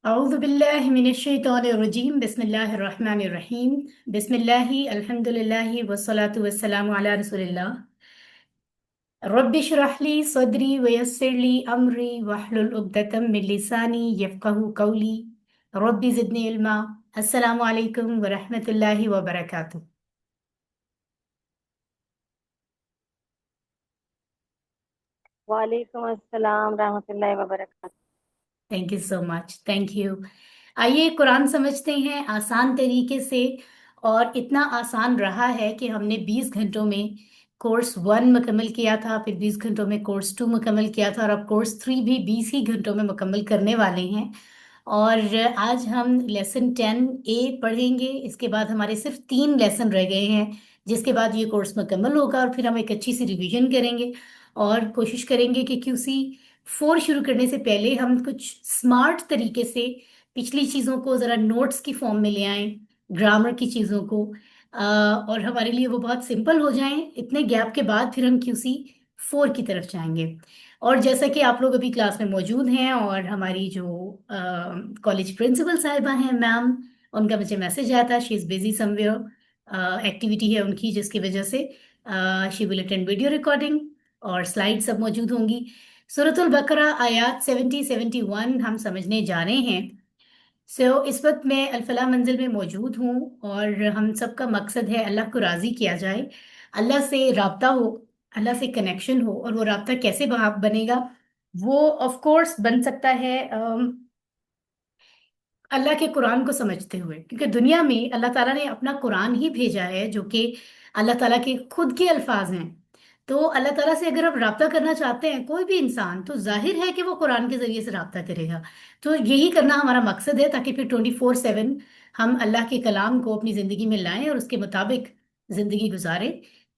أعوذ بالله من الشيطان الرجيم بسم الله الرحمن الرحيم بسم الله الحمد لله والصلاة والسلام على رسول الله رب اشرح لي صدري ويسر لي أمري واحلل عقدة من لساني يفقه قولي رب زدني علما السلام عليكم ورحمة الله وبركاته. वालेकुम अस्सलाम रहमतुल्लाहि व बरकातहू। Thank you so much, thank you. आइए कुरान समझते हैं आसान तरीके से। और इतना आसान रहा है कि हमने 20 घंटों में कोर्स 1 मुकम्मल किया था, फिर 20 घंटों में कोर्स 2 मुकम्मल किया था, और अब कोर्स 3 भी 20 ही घंटों में मुकम्मल करने वाले हैं। और आज हम लेसन 10A पढ़ेंगे। इसके बाद हमारे सिर्फ 3 लेसन रह गए हैं, जिसके बाद ये कोर्स मुकम्मल होगा और फिर हम एक अच्छी सी रिवीजन करेंगे और कोशिश करेंगे कि QC 4 शुरू करने से पहले हम कुछ स्मार्ट तरीके से पिछली चीज़ों को ज़रा नोट्स की फॉर्म में ले आएं, ग्रामर की चीज़ों को, और हमारे लिए वो बहुत सिंपल हो जाएं। इतने गैप के बाद फिर हम QC 4 की तरफ जाएंगे। और जैसा कि आप लोग अभी क्लास में मौजूद हैं और हमारी जो कॉलेज प्रिंसिपल साहिबा हैं मैम, उनका मुझे मैसेज आया था, she is busy somewhere, activity है उनकी जिसकी वजह से she will attend video recording और स्लाइड सब मौजूद होंगी। सूरतुल बकरा आयात 70-71 हम समझने जा रहे हैं। इस वक्त मैं अल-फलाह मंजिल में मौजूद हूँ और हम सबका मकसद है अल्लाह को राज़ी किया जाए, अल्लाह से राब्ता हो, अल्लाह से कनेक्शन हो। और वो राब्ता कैसे बनेगा? वो ऑफ कोर्स बन सकता है अल्लाह के कुरान को समझते हुए, क्योंकि दुनिया में अल्लाह ताला ने अपना कुरान ही भेजा है जो कि अल्लाह ताला के खुद के अल्फाज हैं। तो अल्लाह ताला से अगर आप राब्ता करना चाहते हैं कोई भी इंसान, तो जाहिर है कि वो कुरान के जरिए से राब्ता करेगा। तो यही करना हमारा मकसद है, ताकि फिर 24/7 हम अल्लाह के कलाम को अपनी ज़िंदगी में लाएं और उसके मुताबिक ज़िंदगी गुजारें।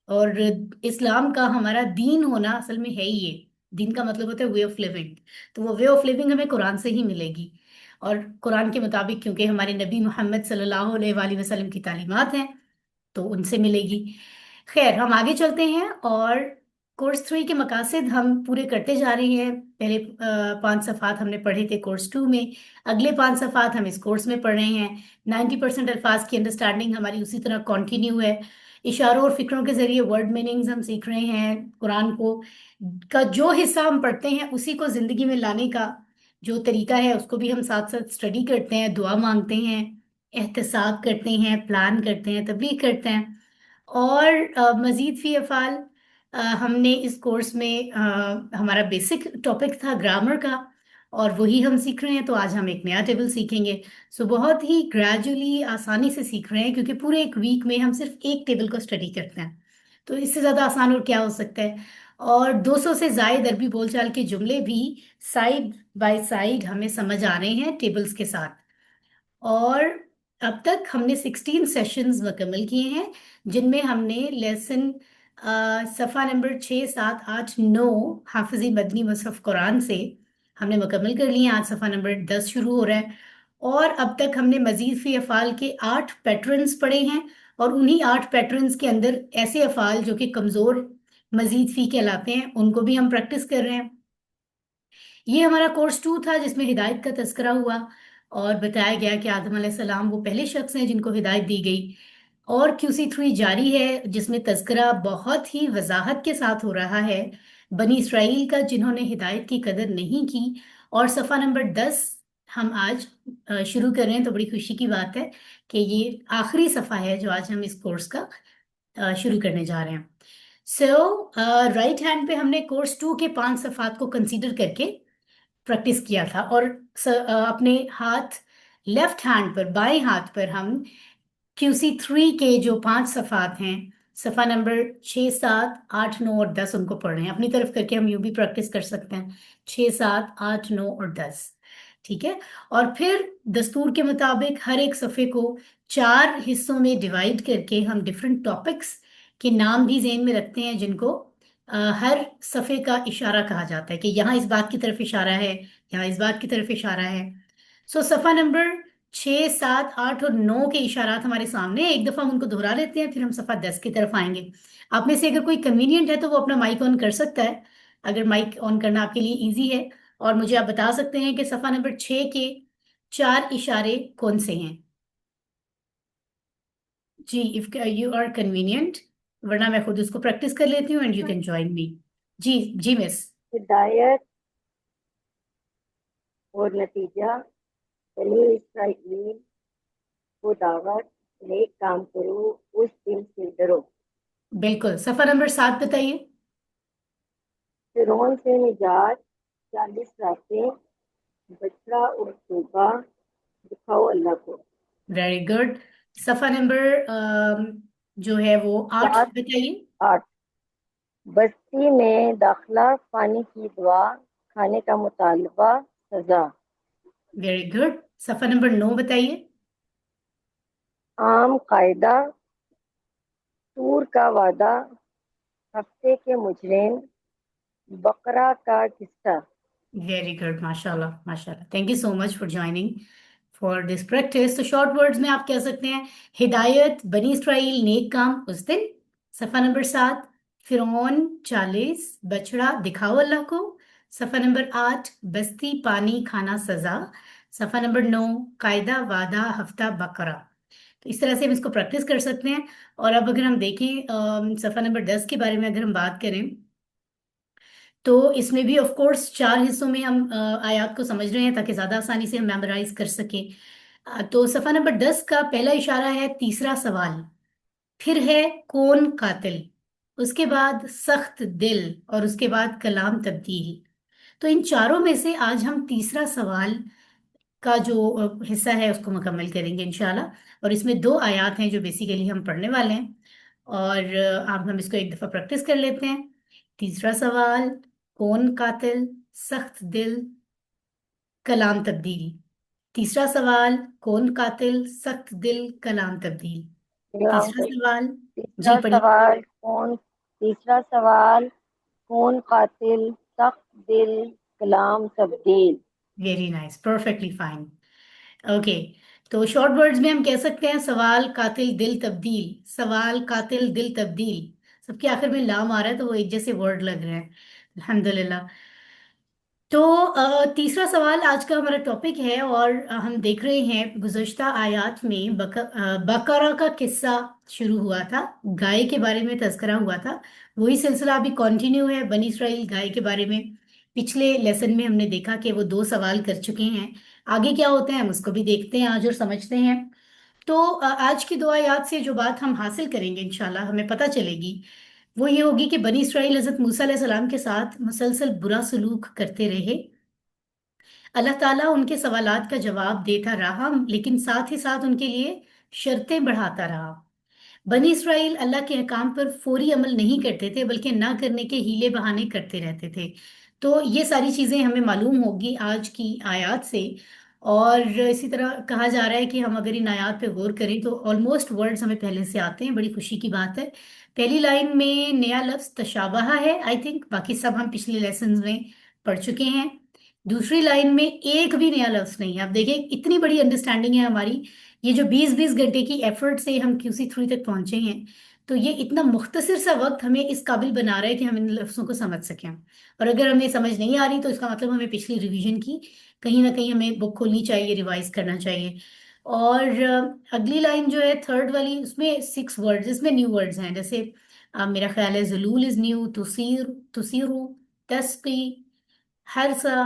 और इस्लाम का हमारा दीन होना असल में है ही ये। दीन का मतलब होता है वे ऑफ लिविंग। तो वो वे ऑफ लिविंग हमें कुरान से ही मिलेगी, और कुरान के मुताबिक, क्योंकि हमारे नबी मोहम्मद सल्लल्लाहु अलैहि वसल्लम की तालीमात हैं, तो उनसे मिलेगी। खैर, हम आगे चलते हैं और कोर्स 3 के मकासद हम पूरे करते जा रहे हैं। पहले 5 सफ़ात हमने पढ़े थे कोर्स 2 में, अगले 5 सफ़ात हम इस कोर्स में पढ़ रहे हैं। 90% अल्फाज की अंडरस्टैंडिंग हमारी उसी तरह कंटिन्यू है। इशारों और फिक्रों के जरिए वर्ड मीनिंग्स हम सीख रहे हैं। कुरान को का जो हिस्सा हम पढ़ते हैं उसी को जिंदगी में लाने का जो तरीका है उसको भी हम साथ साथ स्टडी करते हैं, दुआ मांगते हैं, एहतसाब करते हैं, प्लान करते हैं, तबलीग करते हैं। और मजीद फी अफ़ाल हमने इस कोर्स में हमारा बेसिक टॉपिक था ग्रामर का, और वही हम सीख रहे हैं। तो आज हम एक नया टेबल सीखेंगे। बहुत ही ग्रेजुअली आसानी से सीख रहे हैं, क्योंकि पूरे एक वीक में हम सिर्फ एक टेबल को स्टडी करते हैं। तो इससे ज़्यादा आसान और क्या हो सकता है। और 200 से जायद अरबी बोलचाल के जुमले भी साइड बाय साइड हमें समझ आ रहे हैं टेबल्स के साथ। और अब तक हमने 16 सेशंस मुकम्मल किए हैं, जिनमें हमने लेसन सफ़ा नंबर 6, 7, 8, 9 हाफिज़ी मदनी मुसहफ़ कुरान से हमने मुकम्मल कर लिए। आज सफ़ा नंबर 10 शुरू हो रहा है। और अब तक हमने मजीद फ़ी अफ़ाल के 8 पैटर्न्स पढ़े हैं, और उन्हीं 8 पैटर्न्स के अंदर ऐसे अफ़ाल जो कि कमज़ोर मजीद फ़ी कहलाते हैं उनको भी हम प्रैक्टिस कर रहे हैं। ये हमारा कोर्स 2 था, जिसमें हिदायत का तज़किरा हुआ और बताया गया कि आदम अलैहिस्सलाम वो पहले शख्स हैं जिनको हिदायत दी गई। और QC 3 जारी है, जिसमें तज़किरा बहुत ही वजाहत के साथ हो रहा है बनी इसराइल का, जिन्होंने हिदायत की कदर नहीं की। और सफ़ा नंबर 10 हम आज शुरू कर रहे हैं। तो बड़ी खुशी की बात है कि ये आखिरी सफ़ा है जो आज हम इस कोर्स का शुरू करने जा रहे हैं। राइट हैंड पे हमने कोर्स 2 के 5 सफ़ात को कंसीडर करके प्रैक्टिस किया था, और अपने हाथ लेफ्ट हैंड पर, बाएं हाथ पर हम QC 3 के जो 5 सफ़ात हैं, सफ़ा नंबर 6, 7, 8, 9 और 10, उनको पढ़ रहे हैं। अपनी तरफ करके हम यूं भी प्रैक्टिस कर सकते हैं, 6, 7, 8, 9 और 10। ठीक है। और फिर दस्तूर के मुताबिक हर एक सफ़े को 4 हिस्सों में डिवाइड करके हम डिफरेंट टॉपिक्स के नाम भी जेहन में रखते हैं, जिनको हर सफ़े का इशारा कहा जाता है कि यहाँ इस बात की तरफ इशारा है, यहाँ इस बात की तरफ इशारा है। सफ़ा नंबर 6, 7, 8 और 9 के इशारात हमारे सामने हैं। एक दफ़ा हम उनको दोहरा लेते हैं, फिर हम सफ़ा 10 की तरफ आएंगे। आप में से अगर कोई कन्वीनियंट है तो वो अपना माइक ऑन कर सकता है, अगर माइक ऑन करना आपके लिए इजी है। और मुझे आप बता सकते हैं कि सफ़ा नंबर 6 के चार इशारे कौन से हैं? जी, इफ यू आर कन्वीनियंट, वरना मैं खुद उसको प्रैक्टिस कर लेती हूँ and you can join me. जी जी मिस। हिदायत और नतीजा। बनी इसराइल को दावत, नेक काम करो, उस दिन से डरो। बिल्कुल, सफा नंबर 7 बताइए। फिरौन से निजात, 40 रातें, बछड़ा और तौबा, दिखाओ अल्लाह को। Very good. सफा नंबर जो है वो 8 सात, बताइए। 8, बस्ती में दाखिला, पानी की दुआ, खाने का मुतालबा, सजा। Very good. सफा नंबर 9 बताइए। आम कायदा, टूर का वादा, हफ्ते के मुजरिम, बकरा का किस्सा। वेरी गुड, माशाल्लाह माशाल्लाह। Thank you so much for joining for this practice. तो शॉर्ट वर्ड्स में आप कह सकते हैं, हिदायत, बनी इसराइल, नेक काम उस दिन। सफा नंबर 7, फिरौन, 40, बछड़ा, दिखाओ अल्लाह को। सफा नंबर 8, बस्ती, पानी, खाना, सजा। सफा नंबर 9, कायदा, वादा, हफ्ता, बकरा। तो इस तरह से हम इसको प्रैक्टिस कर सकते हैं। और अब अगर हम देखें सफा नंबर 10 के बारे में अगर हम बात करें, तो इसमें भी ऑफ कोर्स 4 हिस्सों में हम आयात को समझ रहे हैं ताकि ज्यादा आसानी से हम मेमोराइज कर सके। तो सफा नंबर 10 का पहला इशारा है तीसरा सवाल, फिर है कौन कातिल, उसके बाद सख्त दिल, और उसके बाद कलाम तब्दील। तो इन चारों में से आज हम तीसरा सवाल का जो हिस्सा है उसको मुकम्मल करेंगे इंशाल्लाह। और इसमें दो आयात हैं जो बेसिकली हम पढ़ने वाले हैं। और अब हम इसको एक दफा प्रैक्टिस कर लेते हैं। तीसरा सवाल, कौन कातिल, सख्त दिल, कलाम तब्दील। तीसरा सवाल, कौन कातिल, सख्त दिल, कलाम तब्दील। सलाम तीसरा कर। सवाल। जी तीसरा पढ़िए। सवाल कौन तीसरा सवाल, कौन कातिल, सख्त दिल, कलाम तब्दील। Very nice, perfectly fine. Okay. तो शॉर्ट वर्ड्स में हम कह सकते हैं, सवाल, कातिल, दिल, तब्दील। सवाल, कातिल, दिल, तब्दील। सबके आखिर में लाम आ रहा है तो वो एक जैसे वर्ड लग रहे हैं। अल्हम्दुलिल्लाह। तो तीसरा सवाल आज का हमारा टॉपिक है। और हम देख रहे हैं गुज़श्ता आयात में बकरा का किस्सा शुरू हुआ था, गाय के बारे में तज़करा हुआ था। वही सिलसिला अभी कंटिन्यू है, बनी इसराइल गाय के बारे में। पिछले लेसन में हमने देखा कि वो दो सवाल कर चुके हैं। आगे क्या होते हैं हम उसको भी देखते हैं आज और समझते हैं। तो आज की दो आयात से जो बात हम हासिल करेंगे इंशाल्लाह हमें पता चलेगी, वो ये होगी कि बनी इसराइल हजरत मूसा अलैहि सलाम के साथ मुसलसल बुरा सलूक करते रहे। अल्लाह ताला उनके सवालात का जवाब देता रहा, लेकिन साथ ही साथ उनके लिए शर्तें बढ़ाता रहा। बनी इसराइल अल्लाह के अहकाम पर फौरी अमल नहीं करते थे, बल्कि ना करने के हीले बहाने करते रहते थे। तो ये सारी चीजें हमें मालूम होगी आज की आयत से। और इसी तरह कहा जा रहा है कि हम अगर इन आयत पे गौर करें तो ऑलमोस्ट वर्ड्स हमें पहले से आते हैं, बड़ी खुशी की बात है। पहली लाइन में नया लफ्ज तशाबहा है आई थिंक, बाकी सब हम पिछले लेसन में पढ़ चुके हैं। दूसरी लाइन में एक भी नया लफ्ज नहीं है। आप देखिए इतनी बड़ी अंडरस्टैंडिंग है हमारी, ये जो 20-20 घंटे की एफर्ट से हम QC3 तक पहुंचे हैं। तो ये इतना मुख्तसर सा वक्त हमें इस काबिल बना रहा है कि हम इन लफ्ज़ों को समझ सकें। और अगर हमें समझ नहीं आ रही तो इसका मतलब हमें पिछली रिवीजन की कहीं ना कहीं हमें बुक खोलनी चाहिए, रिवाइज करना चाहिए। और अगली लाइन जो है थर्ड वाली, उसमें 6 वर्ड्स, इसमें न्यू वर्ड्स हैं। जैसे मेरा ख्याल है जलूल इज न्यू, तुसीर, तुसीरू, तस्की, हरसा,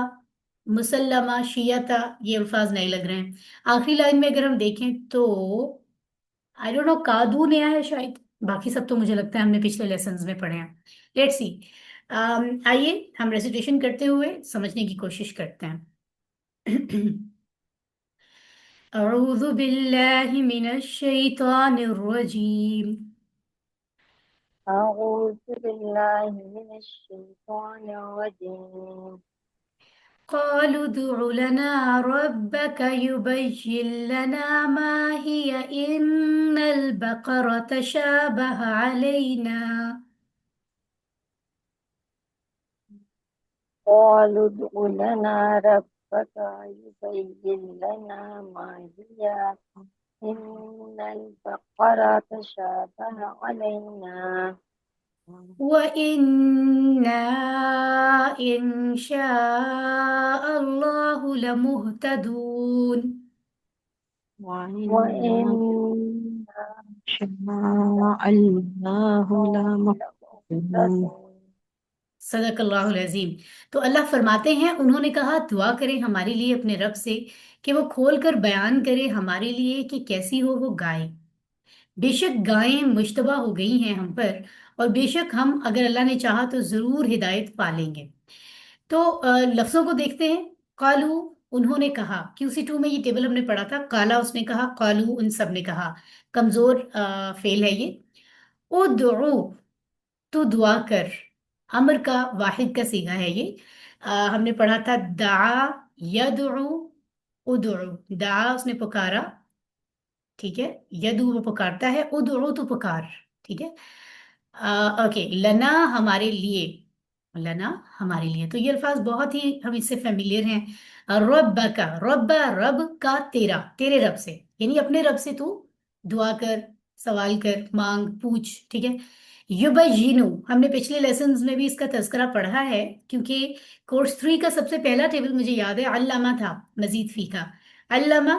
मुसल्लमा, शियता, ये अल्फाज नए लग रहे हैं। आखिरी लाइन में अगर हम देखें तो आई डोंट नो, कादू नया है शायद। बाकी सब तो मुझे लगता है हमने पिछले लेसन्स में पढ़े हैं। Let's see. आइए हम रेसिटेशन करते हुए समझने की कोशिश करते हैं। अऊज़ु बिल्लाहि मिनश शैतानिर रजीम। अऊज़ु बिल्लाहि मिनश शैतानिर रजीम। قالوا ادع لنا ربك يبين لنا ما هي إن البقرة تشابه علينا. قالوا ادع لنا ربك يبين لنا ما هي إن البقرة تشابه علينا وإنا إن شاء الله لمهتدون. وإنا وإن شاء الله لمحسنون. صدق اللہ العظیم. تو اللہ فرماتے ہیں انہوں نے کہا دعا کریں ہمارے لیے اپنے رب سے کہ وہ کھول کر بیان کرے ہمارے لیے کہ کیسی ہو وہ گائے. بے شک گائیں مشتبہ ہو گئی ہیں ہم پر، اور بے شک ہم اگر اللہ نے چاہا تو ضرور ہدایت پا لیں گے. تو لفظوں کو دیکھتے ہیں. قالو، انہوں نے کہا. QC2 میں یہ ٹیبل ہم نے پڑھا تھا. کالا اس نے کہا، قالو ان سب نے کہا. کمزور فعل ہے یہ. ادعو، تو دعا کر. امر کا واحد کا صیغہ ہے یہ. ہم نے پڑھا تھا دعا یدعو. ادعو، دعا اس نے پکارا، ٹھیک ہے. یدعو وہ پکارتا ہے، ادعو تو پکار، ٹھیک ہے. اوکے، لنا ہمارے لیے. لنا ہمارے لیے، تو یہ الفاظ بہت ہی ہم اس سے فیملیئر ہیں. رب کا، رب رب کا تیرا، تیرے رب سے، یعنی اپنے رب سے تو دعا کر، سوال کر، مانگ، پوچھ، ٹھیک ہے. یبینو، ہم نے پچھلے لیسنز میں بھی اس کا تذکرہ پڑھا ہے، کیونکہ کورس 3 کا سب سے پہلا ٹیبل مجھے یاد ہے علامہ تھا، مزید فی کا. علامہ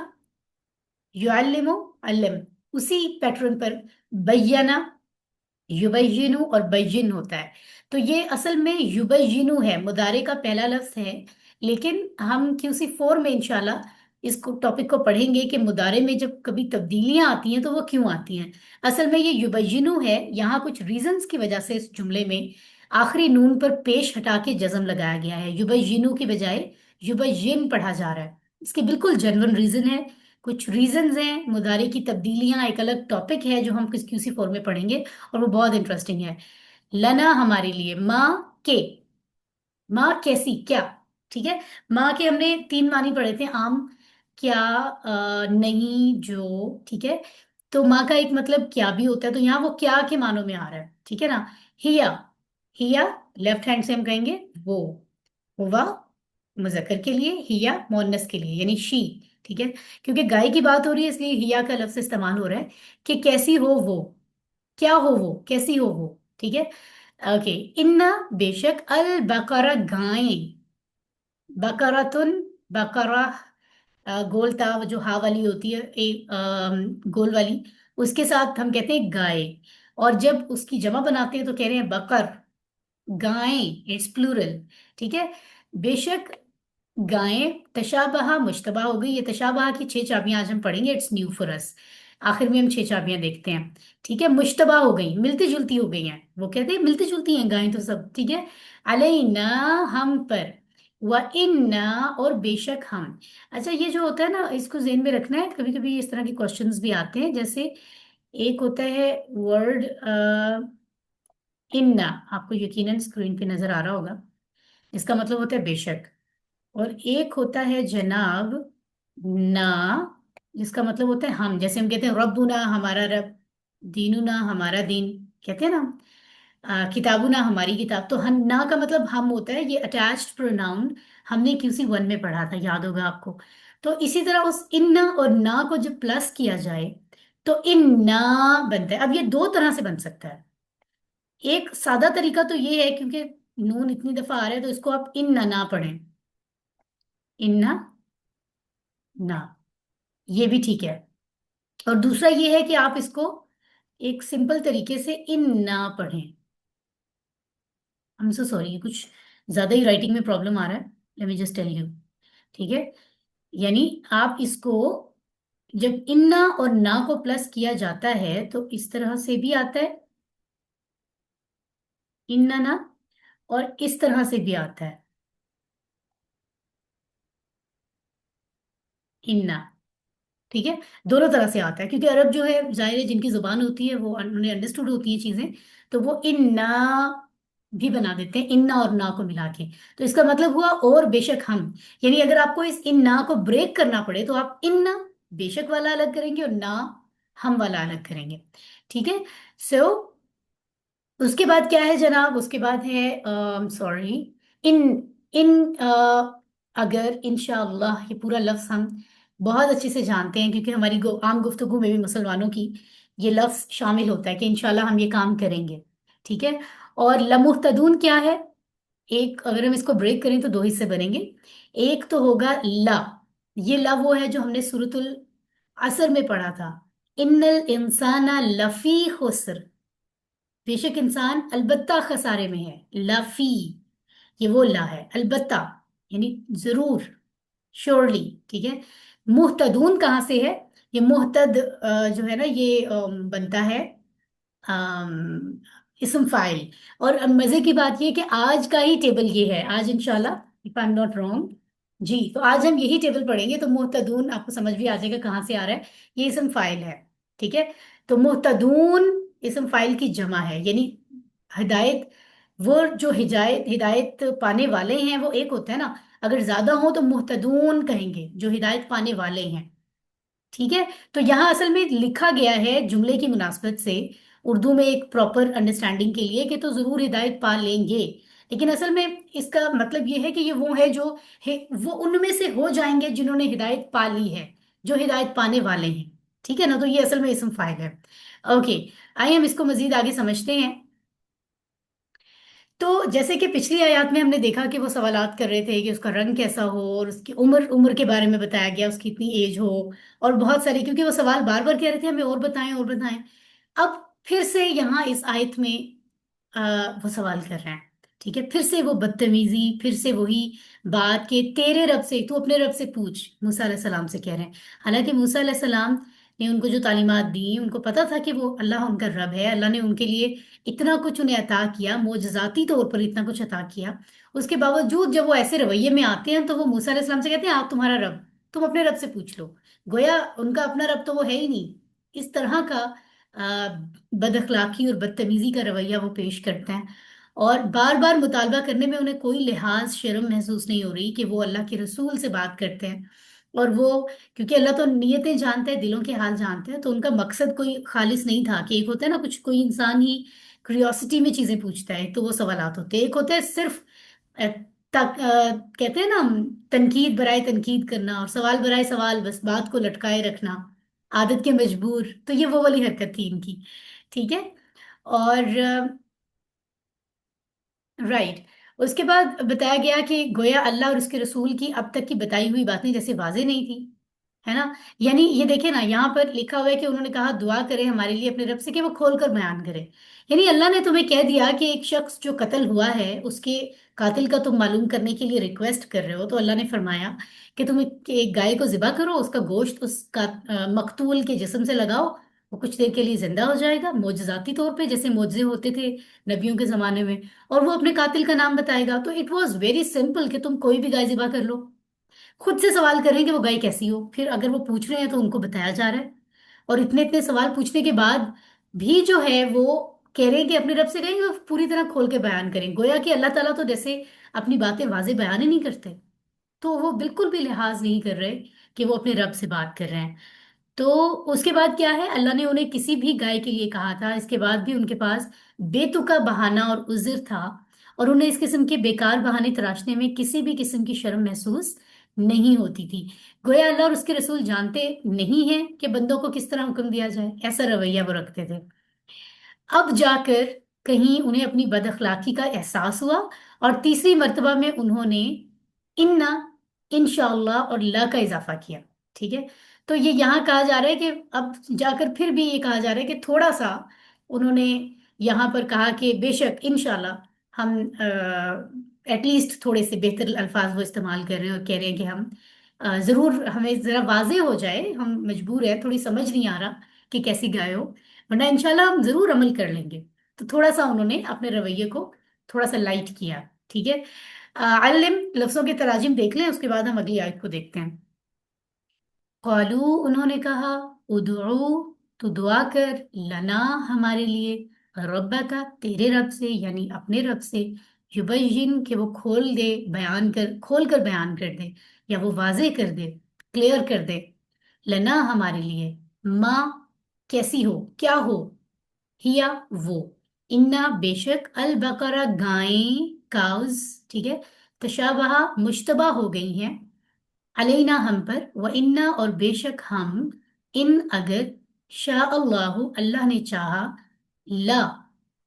یعلم، علم، اسی پیٹرن پر. بینا، یبینو اور بین ہوتا ہے. تو یہ اصل میں یبینو ہے، مضارع کا پہلا لفظ ہے. لیکن ہم QC4 میں انشاءاللہ اس کو ٹاپک کو پڑھیں گے کہ مضارع میں جب کبھی تبدیلیاں آتی ہیں تو وہ کیوں آتی ہیں. اصل میں یہ یبینو ہے، یہاں کچھ ریزنز کی وجہ سے اس جملے میں آخری نون پر پیش ہٹا کے جزم لگایا گیا ہے. یبینو کی بجائے یبین پڑھا جا رہا ہے. اس کے بالکل جنون ریزن ہے. کچھ ریزنز ہیں مضارع کی تبدیلیاں، ایک الگ ٹاپک ہے جو ہم کس QC4 میں پڑھیں گے، اور وہ بہت انٹرسٹنگ ہے. لنا ہمارے لیے، ماں کے، ماں کیسی، کیا، ٹھیک ہے. ماں کے ہم نے 3 معنی پڑھے تھے عام. کیا، نہیں، جو، ٹھیک ہے. تو ماں کا ایک مطلب کیا بھی ہوتا ہے، تو یہاں وہ کیا کے معنوں میں آ رہا ہے، ٹھیک ہے نا. ہیا، ہیا لیفٹ ہینڈ سے ہم کہیں گے وہ. ہوا مذکر کے لیے، ہیا مؤنث کے لیے یعنی شی، ٹھیک ہے. کیونکہ گائے کی بات ہو رہی ہے اس لیے ہیا کا لفظ استعمال ہو رہا ہے کہ کیسی ہو وہ، کیا ہو وہ، کیسی ہو وہ، ٹھیک ہے. اوکے. انا، بے شک، البقرہ گائیں. بقرتن، بقرہ گول تا جو ہا والی ہوتی ہے، گول والی، اس کے ساتھ ہم کہتے ہیں گائے. اور جب اس کی جمع بناتے ہیں تو کہہ رہے ہیں بقر، گائیں، اٹس پلورل، ٹھیک ہے. بے شک گائیں تشابہ مشتبہ ہو گئی. یہ تشابہ کی 6 چابیاں آج ہم پڑھیں گے. اٹس نیو فور اس. آخر میں ہم 6 چابیاں دیکھتے ہیں، ٹھیک ہے. مشتبہ ہو گئی، ملتی جلتی ہو گئی ہیں. وہ کہتے ہیں ملتی جلتی ہیں گائیں تو سب، ٹھیک ہے. علینا، ہم پر. وَإِنَّا، اور بے شک ہم. اچھا، یہ جو ہوتا ہے نا اس کو ذہن میں رکھنا ہے. کبھی کبھی اس طرح کے کوشچنز بھی آتے ہیں، جیسے ایک ہوتا ہے ورڈ اننا، آپ کو یقیناً اسکرین پہ نظر آ رہا ہوگا. اس کا مطلب ہوتا ہے بے شک. اور ایک ہوتا ہے جناب نا، جس کا مطلب ہوتا ہے ہم. جیسے ہم کہتے ہیں ربنا، ہمارا رب. دیننا، ہمارا دین، کہتے ہیں نا. کتابنا، ہماری کتاب. تو ہم نا کا مطلب ہم ہوتا ہے. یہ اٹیچڈ پروناؤن ہم نے QC1 میں پڑھا تھا، یاد ہوگا آپ کو. تو اسی طرح اس ان اور نا کو جب پلس کیا جائے تو اننا بنتا ہے. اب یہ دو طرح سے بن سکتا ہے. ایک سادہ طریقہ تو یہ ہے، کیونکہ نون اتنی دفعہ آ رہا ہے تو اس کو آپ ان نہ پڑھیں، ان نہ، یہ بھی ٹھیک ہے. اور دوسرا یہ ہے کہ آپ اس کو ایک سمپل طریقے سے ان نہ پڑھیں. ہم سو سوری، کچھ زیادہ ہی رائٹنگ میں پرابلم آ رہا ہے. Let me just tell you, ٹھیک ہے. یعنی آپ اس کو جب انا اور نا کو پلس کیا جاتا ہے تو اس طرح سے بھی آتا ہے اننا، اور اس طرح سے بھی آتا ہے انا، ٹھیک ہے. دونوں طرح سے آتا ہے کیونکہ عرب جو ہے ظاہر ہے جن کی زبان ہوتی ہے وہ انہیں انڈرسٹوڈ ہوتی ہیں چیزیں، تو وہ انا بھی بنا دیتے ہیں انا اور نا کو ملا کے. تو اس کا مطلب ہوا اور بے شک ہم. یعنی اگر آپ کو اس انا کو بریک کرنا پڑے تو آپ انا بے شک والا الگ کریں گے اور نا ہم والا الگ کریں گے، ٹھیک ہے. سو اس کے بعد کیا ہے جناب؟ اس کے بعد ہے سوری، ان ان اگر انشاءاللہ، یہ پورا لفظ ہم بہت اچھے سے جانتے ہیں کیونکہ ہماری عام گفتگو میں بھی مسلمانوں کی یہ لفظ شامل ہوتا ہے کہ انشاءاللہ ہم یہ کام کریں گے، ٹھیک ہے. اور لمحتدون کیا ہے؟ ایک اگر ہم اس کو بریک کریں تو 2 حصے بنیں گے. ایک تو ہوگا لا. یہ لا وہ ہے جو ہم نے سورۃ असर में पढ़ा था, इन्नल इंसाना लफी खुसर, बेशक इंसान अलबत्ता खसारे में है। लफी, ये वो ला है, अलबत्ता यानी जरूर, श्योरली, ठीक है। मुहतदून कहाँ से है? ये मुहतद जो है ना, ये बनता है इसम फाइल। और अब मजे की बात ये कि आज का ही टेबल ये है, आज इंशाल्लाह, if I am not wrong. जी, तो आज हम यही टेबल पढ़ेंगे, तो मुहतदून आपको समझ भी आ जाएगा कहाँ से आ रहा है। ये इसम फाइल है, ठीक है। तो मुहतदून इसम फाइल की जमा है, यानी हिदायत, वो जो हिदायत हिदायत पाने वाले हैं वो एक होता है ना, अगर ज्यादा हो तो मुहतदून कहेंगे, जो हिदायत पाने वाले हैं, ठीक है। तो यहाँ असल में लिखा गया है जुमले की मुनासबत से, उर्दू में एक प्रॉपर अंडरस्टैंडिंग के लिए, कि तो जरूर हिदायत पा लेंगे, लेकिन असल में इसका मतलब ये है कि ये वो है जो है, वो उनमें से हो जाएंगे जिन्होंने हिदायत पा ली है, जो हिदायत पाने वाले हैं, ठीक है ना। तो ये असल में इसम फाइल है। ओके, आइए हम इसको मजीद आगे समझते हैं। तो जैसे कि पिछली आयत में हमने देखा कि वो सवालात कर रहे थे कि उसका रंग कैसा हो, और उसकी उम्र उम्र के बारे में बताया गया, उसकी इतनी एज हो, और बहुत सारी, क्योंकि वो सवाल बार बार कह रहे थे हमें और बताएं और बताएं। अब फिर से यहाँ इस आयत में वो सवाल कर रहे हैं, ठीक है। फिर से वो बदतमीजी, फिर से वही बात कि तेरे रब से, तू अपने रब से पूछ, मूसा अलैहि सलाम से कह रहे हैं। हालांकि मूसा अलैहि सलाम ने उनको जो तालीमात दी, उनको पता था कि वो अल्लाह उनका रब है, अल्लाह ने उनके लिए इतना कुछ उन्हें अता किया, मोजजाती तौर पर इतना कुछ अता किया। उसके बावजूद जब वो ऐसे रवैये में आते हैं तो वो मूसा अलैहि सलाम से कहते हैं आप तुम्हारा रब, तुम अपने रब से पूछ लो। गोया उनका अपना रब तो वो है ही नहीं। इस तरह का बद अखलाकी और बदतमीजी का रवैया वो पेश करते हैं, और बार बार मुतालबा करने में उन्हें कोई लिहाज शर्म महसूस नहीं हो रही कि वो अल्लाह के रसूल से बात करते हैं। और वो, क्योंकि अल्लाह तो नीयतें जानते हैं, दिलों के हाल जानते हैं, तो उनका मकसद कोई खालिस नहीं था कि एक होता है ना, कुछ कोई इंसान ही क्यूरियोसिटी में चीजें पूछता है, तो वो सवालात होते हैं। एक होता है सिर्फ कहते हैं ना, तनकीद बराए तनकीद करना, और सवाल बराए सवाल, बस बात को लटकाए रखना, आदत के मजबूर, तो ये वो वाली हरकत थी इनकी, ठीक है। और राइट, उसके बाद बताया गया कि गोया अल्लाह और उसके रसूल की अब तक की बताई हुई बातें जैसे वाजे नहीं थी, है ना। यानी ये देखे ना, यहाँ पर लिखा हुआ है कि उन्होंने कहा दुआ करें हमारे लिए अपने रब से कि वो खोल कर बयान करे। यानी अल्लाह ने तुम्हें कह दिया कि एक शख्स जो कत्ल हुआ है, उसके कातिल का तुम मालूम करने के लिए रिक्वेस्ट कर रहे हो, तो अल्लाह ने फरमाया कि तुम एक गाय को ज़िबा करो, उसका गोश्त उसका मकतूल के जिस्म से लगाओ, वो कुछ देर के लिए जिंदा हो जाएगा, मोजजाती तौर पे जैसे मोजे होते थे नबियों के जमाने में, और वो अपने कातिल का नाम बताएगा। तो इट वॉज वेरी सिंपल कि तुम कोई भी गाय ज़िबा कर लो, खुद से सवाल कर रहे हैं कि वो गाय कैसी हो, फिर अगर वो पूछ रहे हैं तो उनको बताया जा रहा है। और इतने इतने सवाल पूछने के बाद भी जो है वो कह रहे हैं कि अपने रब से कहेंगे, वो पूरी तरह खोल के बयान करें। गोया कि अल्लाह ताला तो जैसे अपनी बातें वाजे बयान ही नहीं करते, तो वो बिल्कुल भी लिहाज नहीं कर रहे कि वो अपने रब से बात कर रहे हैं। तो उसके बाद क्या है, अल्लाह ने उन्हें किसी भी गाय के लिए कहा था, इसके बाद भी उनके पास बेतुका बहाना और उज्र था, और उन्हें इस किस्म के बेकार बहाने तराशने में किसी भी किस्म की शर्म महसूस नहीं होती थी। गोया अल्लाह और उसके रसूल जानते नहीं हैं कि बंदों को किस तरह हुक्म दिया जाए, ऐसा रवैया वो रखते थे। अब जाकर कहीं उन्हें अपनी बद अखलाकी का एहसास हुआ, और तीसरी मर्तबा में उन्होंने इन्ना, इंशाअल्लाह और ला का इजाफा किया, ठीक है। तो ये यहाँ कहा जा रहा है कि अब जाकर फिर भी ये कहा जा रहा है कि थोड़ा सा उन्होंने यहाँ पर कहा कि बेशक इंशाअल्लाह हम एटलीस्ट थोड़े से बेहतर अल्फाज वो इस्तेमाल कर रहे हैं, और कह रहे हैं कि हम जरूर, हमें जरा वाजे हो जाए, हम मजबूर है, थोड़ी समझ नहीं आ रहा कि कैसी गाय हो, वरना इंशाल्लाह हम जरूर अमल कर लेंगे। तो थोड़ा सा उन्होंने अपने रवैये को थोड़ा सा लाइट किया, ठीक है। अल्लिम लफ्जों के तराजिम देख लें, उसके बाद हम अगली आयत को देखते हैं। कौलू, उन्होंने कहा, उदू, तो दुआ कर, लना, हमारे लिए, रब्बा का, तेरे रब से, यानी अपने रब से, युबय्यिन, के वो खोल दे, बयान कर, खोल कर बयान कर दे, या वो वाजे कर दे, क्लियर कर दे, लना, हमारे लिए, माँ, कैसी हो, क्या हो, हिया, वो, इन्ना, बेशक, अल बकरा, गायें, काउज, ठीक है, तशाबहा, मुश्तबा हो गई हैं, अलैना, हम पर, व इन्ना, और बेशक हम, इन, अगर, शाह अल्लाह, अल्लाह ने चाहा, ला,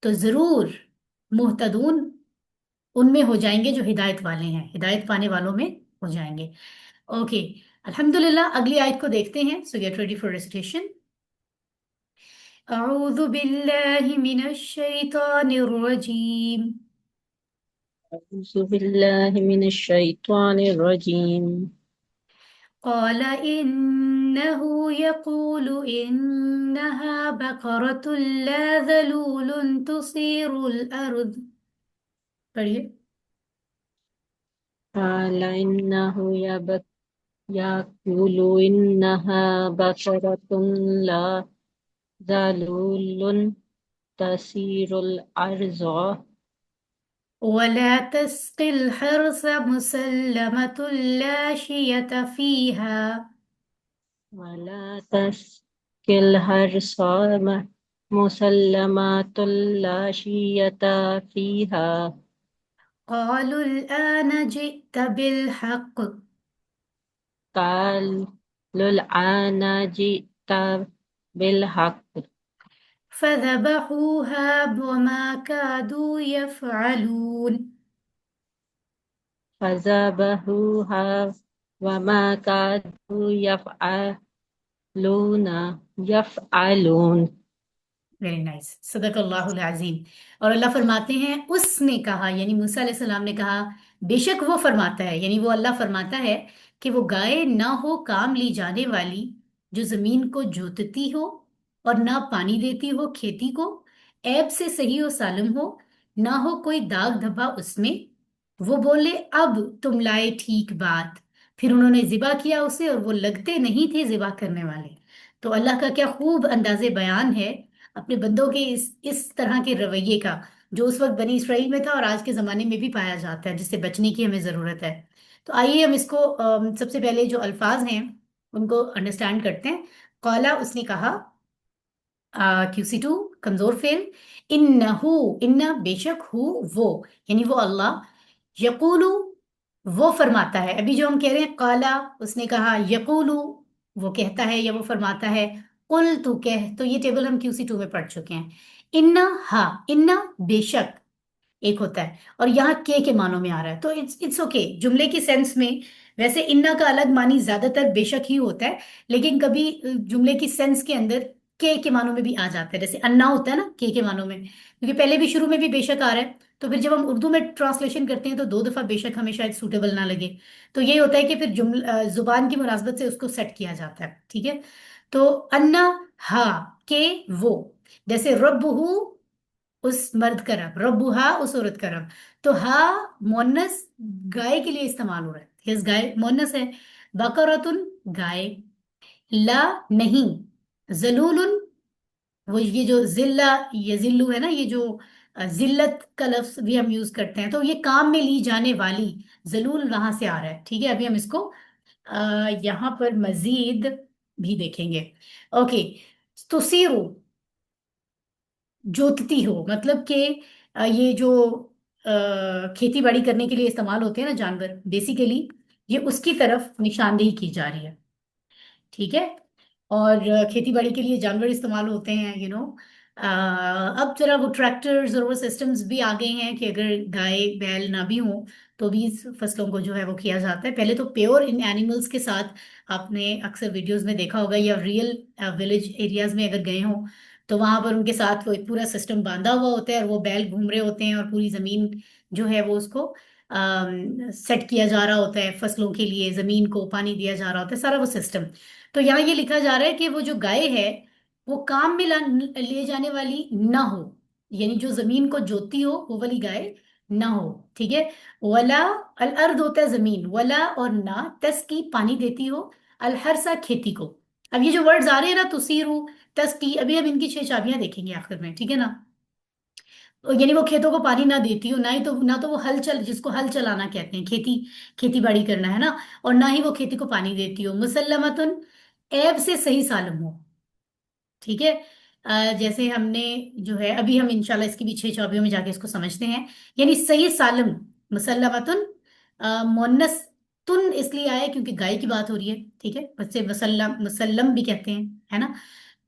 तो जरूर, मुहतदून, उनमें हो जाएंगे जो हिदायत वाले हैं, हिदायत पाने वालों में हो जाएंगे। ओके, अल्हम्दुलिल्लाह, अगली आयत को देखते हैं। So get ready for recitation. अऊज़ु बिल्लाहि मिनश शैतानिर रजीम। أعوذ بالله من الشيطان الرجيم قال إنه يقول إنها بقرة لا ذلول تثير الأرض. पढ़िए। قال إنه يقول إنها بقرة لا ذلول تثير الأرض ولا تسقي الحرث مسلمة لا شية فيها. ولا تسقي الحرث مسلمات لا شية فيها قالوا الآن جئت بالحق. قالوا الآن جئت بالحق فذبحوها وما كادوا يفعلون. فذبحوها وما كادوا يفعلون वेरी नाइस, सदकल्लाहुल अज़ीम। और अल्लाह फरमाते हैं उसने कहा, यानी मूसा अलैहिस्सलाम ने कहा, बेशक वो फरमाता है, यानी वो अल्लाह फरमाता है कि वो गाय ना हो काम ली जाने वाली, जो जमीन को जोतती हो और ना पानी देती हो खेती को, ऐब से सही और सालिम हो, ना हो कोई दाग धब्बा उसमें। वो बोले अब तुम लाए ठीक बात। फिर उन्होंने जिबा किया उसे और वो लगते नहीं थे जिबा करने वाले। तो अल्लाह का क्या खूब अंदाजे बयान है अपने बंदों के इस तरह के रवैये का, जो उस वक्त बनी इसराइल में था और आज के जमाने में भी पाया जाता है, जिससे बचने की हमें जरूरत है। तो आइए हम इसको सबसे पहले जो अल्फाज हैं उनको अंडरस्टैंड करते हैं। कौला, उसने कहा। QC2 कमजोर फेल। इन्नहु, इन्ना बेशक, हु वो, यानी वो अल्लाह, यकूलू वो फरमाता है। अभी जो हम कह रहे हैं काला, उसने कहा, यकूलू वो कहता है या वो फरमाता है, कुल तू कह, तो ये टेबल हम QC2 में पढ़ चुके हैं। इन्ना, हा, इन्ना बेशक एक होता है और यहाँ के मानों में आ रहा है, तो इट्स ओके। जुमले की सेंस में वैसे इन्ना का अलग मानी ज्यादातर बेशक ही होता है, लेकिन कभी जुमले की सेंस के अंदर के मानों में भी आ जाता है, जैसे अन्ना होता है ना के मानों में, क्योंकि पहले भी शुरू में भी बेशक आ रहा है। तो फिर जब हम उर्दू में ट्रांसलेशन करते हैं तो दो दफा बेशक हमें शायद सूटेबल ना लगे, तो ये होता है कि फिर जुबान की मुनासबत से उसको सेट किया जाता है, ठीक है। तो अन्ना, हा, के, वो, जैसे रब्बहू उस मर्द का रब, रब्बुहा उस औरत का रब। तो हा मोन्नस गाय के लिए इस्तेमाल हो रहा है, यस गाय मोन्नस है। बकरतुन गाय, ला नहीं, जलूलुन वो, ये जो जिल्ला ये जिल्लू है ना, ये जो जिल्लत का लफ्ज भी हम यूज करते हैं, तो ये काम में ली जाने वाली, जलूल वहां से आ रहा है, ठीक है। अभी हम इसको यहाँ पर मजीद भी देखेंगे। ओके, तो सीरू जोतती हो, मतलब कि ये जो खेती बाड़ी करने के लिए इस्तेमाल होते हैं ना जानवर, बेसिकली ये उसकी तरफ निशानदेही की जा रही है, ठीक है। और खेती बाड़ी के लिए जानवर इस्तेमाल होते हैं, अब जरा वो ट्रैक्टर्स और वो सिस्टम्स भी आ गए हैं कि अगर गाय बैल ना भी हो तो भी इस फसलों को जो है वो किया जाता है। पहले तो प्योर इन एनिमल्स के साथ, आपने अक्सर वीडियोस में देखा होगा या रियल विलेज एरियाज में अगर गए हो, तो वहां पर उनके साथ वो एक पूरा सिस्टम बांधा हुआ होता है और वो बैल घूम रहे होते हैं और पूरी जमीन जो है वो उसको सेट किया जा रहा होता है, फसलों के लिए जमीन को पानी दिया जा रहा होता है, सारा वो सिस्टम। तो यहाँ ये लिखा जा रहा है कि वो जो गाय है वो काम में ले जाने वाली ना हो, यानी जो जमीन को जोतती हो वो वाली गाय ना हो, ठीक है। वला, अल अर्द होता है जमीन, वला और ना, तस की पानी देती हो, अल हरसा खेती को। अब ये जो वर्ड्स आ रहे हैं ना, तुसीरू, तस की, अभी हम इनकी छह चाबियां देखेंगे आखिर में, ठीक है ना। यानी वो खेतों को पानी ना देती हो, ना तो वो हल चल, जिसको हल चलाना कहते हैं, खेती बाड़ी करना है ना, और ना ही वो खेती को पानी देती हो। मुसल्लमतुन, ऐब से सही सालम हो, ठीक है। जैसे हमने जो है अभी हम इंशाल्लाह इसकी भी छह चाबियों में जाके इसको समझते हैं, यानी सही सालम। मुसल्लमतुन, मुन्नस तुन इसलिए आया क्योंकि गाय की बात हो रही है, ठीक है, बच्चे मुसल्लम मुसल्लम भी कहते हैं, है ना।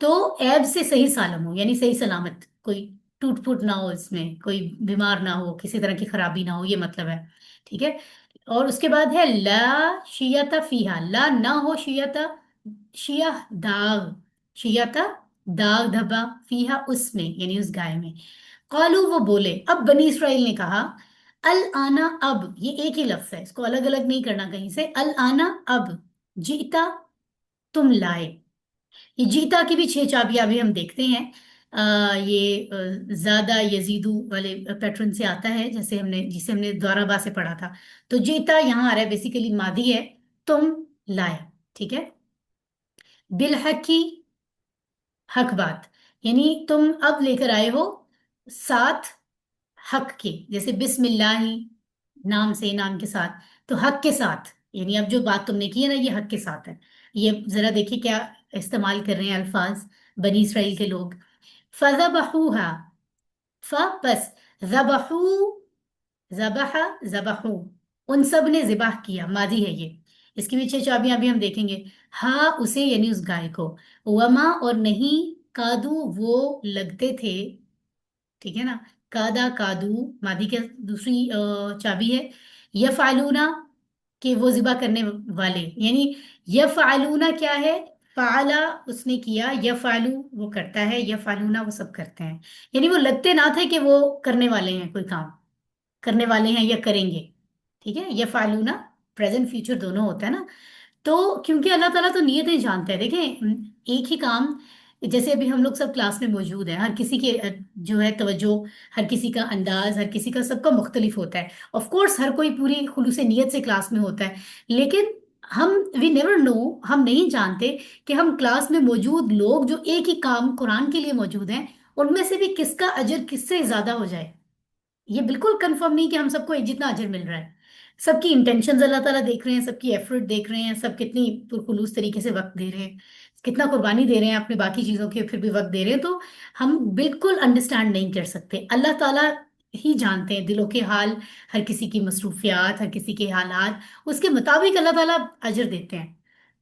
तो ऐब से सही सालम हो, यानी सही सलामत, कोई टूट फूट ना हो, इसमें कोई बीमार ना हो, किसी तरह की खराबी ना हो, ये मतलब है, ठीक है। اور اس کے بعد ہے لا شیعتا فیہا، لا نہ ہو شیعتا، شیعہ داغ، شیعتا داغ دھبا، فیہا اس میں یعنی اس گائے میں۔ قالو وہ بولے، اب بنی اسرائیل نے کہا، الانا اب، یہ ایک ہی لفظ ہے، اس کو الگ الگ نہیں کرنا کہیں سے، الانا اب، جیتا تم لائے۔ یہ جیتا کی بھی 6 چابیاں بھی ہم دیکھتے ہیں، یہ زیادہ یزیدو والے پیٹرن سے آتا ہے، جیسے جسے ہم نے دورہ سے پڑھا تھا۔ تو جیتا یہاں آ رہا ہے، بیسیکلی ماضی ہے، تم لائے، ٹھیک ہے۔ بالحقی، حق بات، یعنی تم اب لے کر آئے ہو ساتھ حق کے، جیسے بسم اللہ، نام سے، نام کے ساتھ، تو حق کے ساتھ، یعنی اب جو بات تم نے کی ہے نا یہ حق کے ساتھ ہے۔ یہ ذرا دیکھیے کیا استعمال کر رہے ہیں الفاظ بنی اسرائیل کے لوگ۔ فَذَبَحُوهَا، بس، ذبحو، ذبح، ذبحو، ان سب نے ذبح کیا، ماضی ہے یہ۔ اس کی بھی 6 چابیاں بھی ہم دیکھیں گے۔ ہاں اسے یعنی اس گائے کو، وما اور نہیں، کادو وہ لگتے تھے، ٹھیک ہے نا، کادا کادو مادی کے دوسری چابی ہے۔ یفعلونا کہ وہ ذبح کرنے والے، یعنی یفعلونا کیا ہے، فعلا اس نے کیا، یفعلو وہ کرتا ہے، یفعلونا وہ سب کرتے ہیں، یعنی وہ لگتے نہ تھے کہ وہ کرنے والے ہیں، کوئی کام کرنے والے ہیں یا کریں گے، ٹھیک ہے۔ یفعلونا پریزنٹ فیوچر دونوں ہوتا ہے نا۔ تو کیونکہ اللہ تعالیٰ تو نیتیں جانتا ہے، دیکھیں ایک ہی کام، جیسے ابھی ہم لوگ سب کلاس میں موجود ہیں، ہر کسی کے جو ہے توجہ، ہر کسی کا انداز، ہر کسی کا سب کا مختلف ہوتا ہے، آف کورس ہر کوئی پوری خلوص نیت سے کلاس میں ہوتا ہے، لیکن ہم وی نیور نو، ہم نہیں جانتے کہ ہم کلاس میں موجود لوگ جو ایک ہی کام قرآن کے لیے موجود ہیں، ان میں سے بھی کس کا اجر کس سے زیادہ ہو جائے، یہ بالکل کنفرم نہیں کہ ہم سب کو ایک جتنا اجر مل رہا ہے۔ سب کی انٹینشنز اللہ تعالیٰ دیکھ رہے ہیں، سب کی ایفرٹ دیکھ رہے ہیں، سب کتنی پرخلوص طریقے سے وقت دے رہے ہیں، کتنا قربانی دے رہے ہیں اپنے باقی چیزوں کے، پھر بھی وقت دے رہے ہیں، تو ہم بالکل انڈرسٹینڈ نہیں کر سکتے، اللہ تعالیٰ ہی جانتے ہیں دلوں کے حال، ہر کسی کی مصروفیات، ہر کسی کے حالات، اس کے مطابق اللہ تعالیٰ اجر دیتے ہیں۔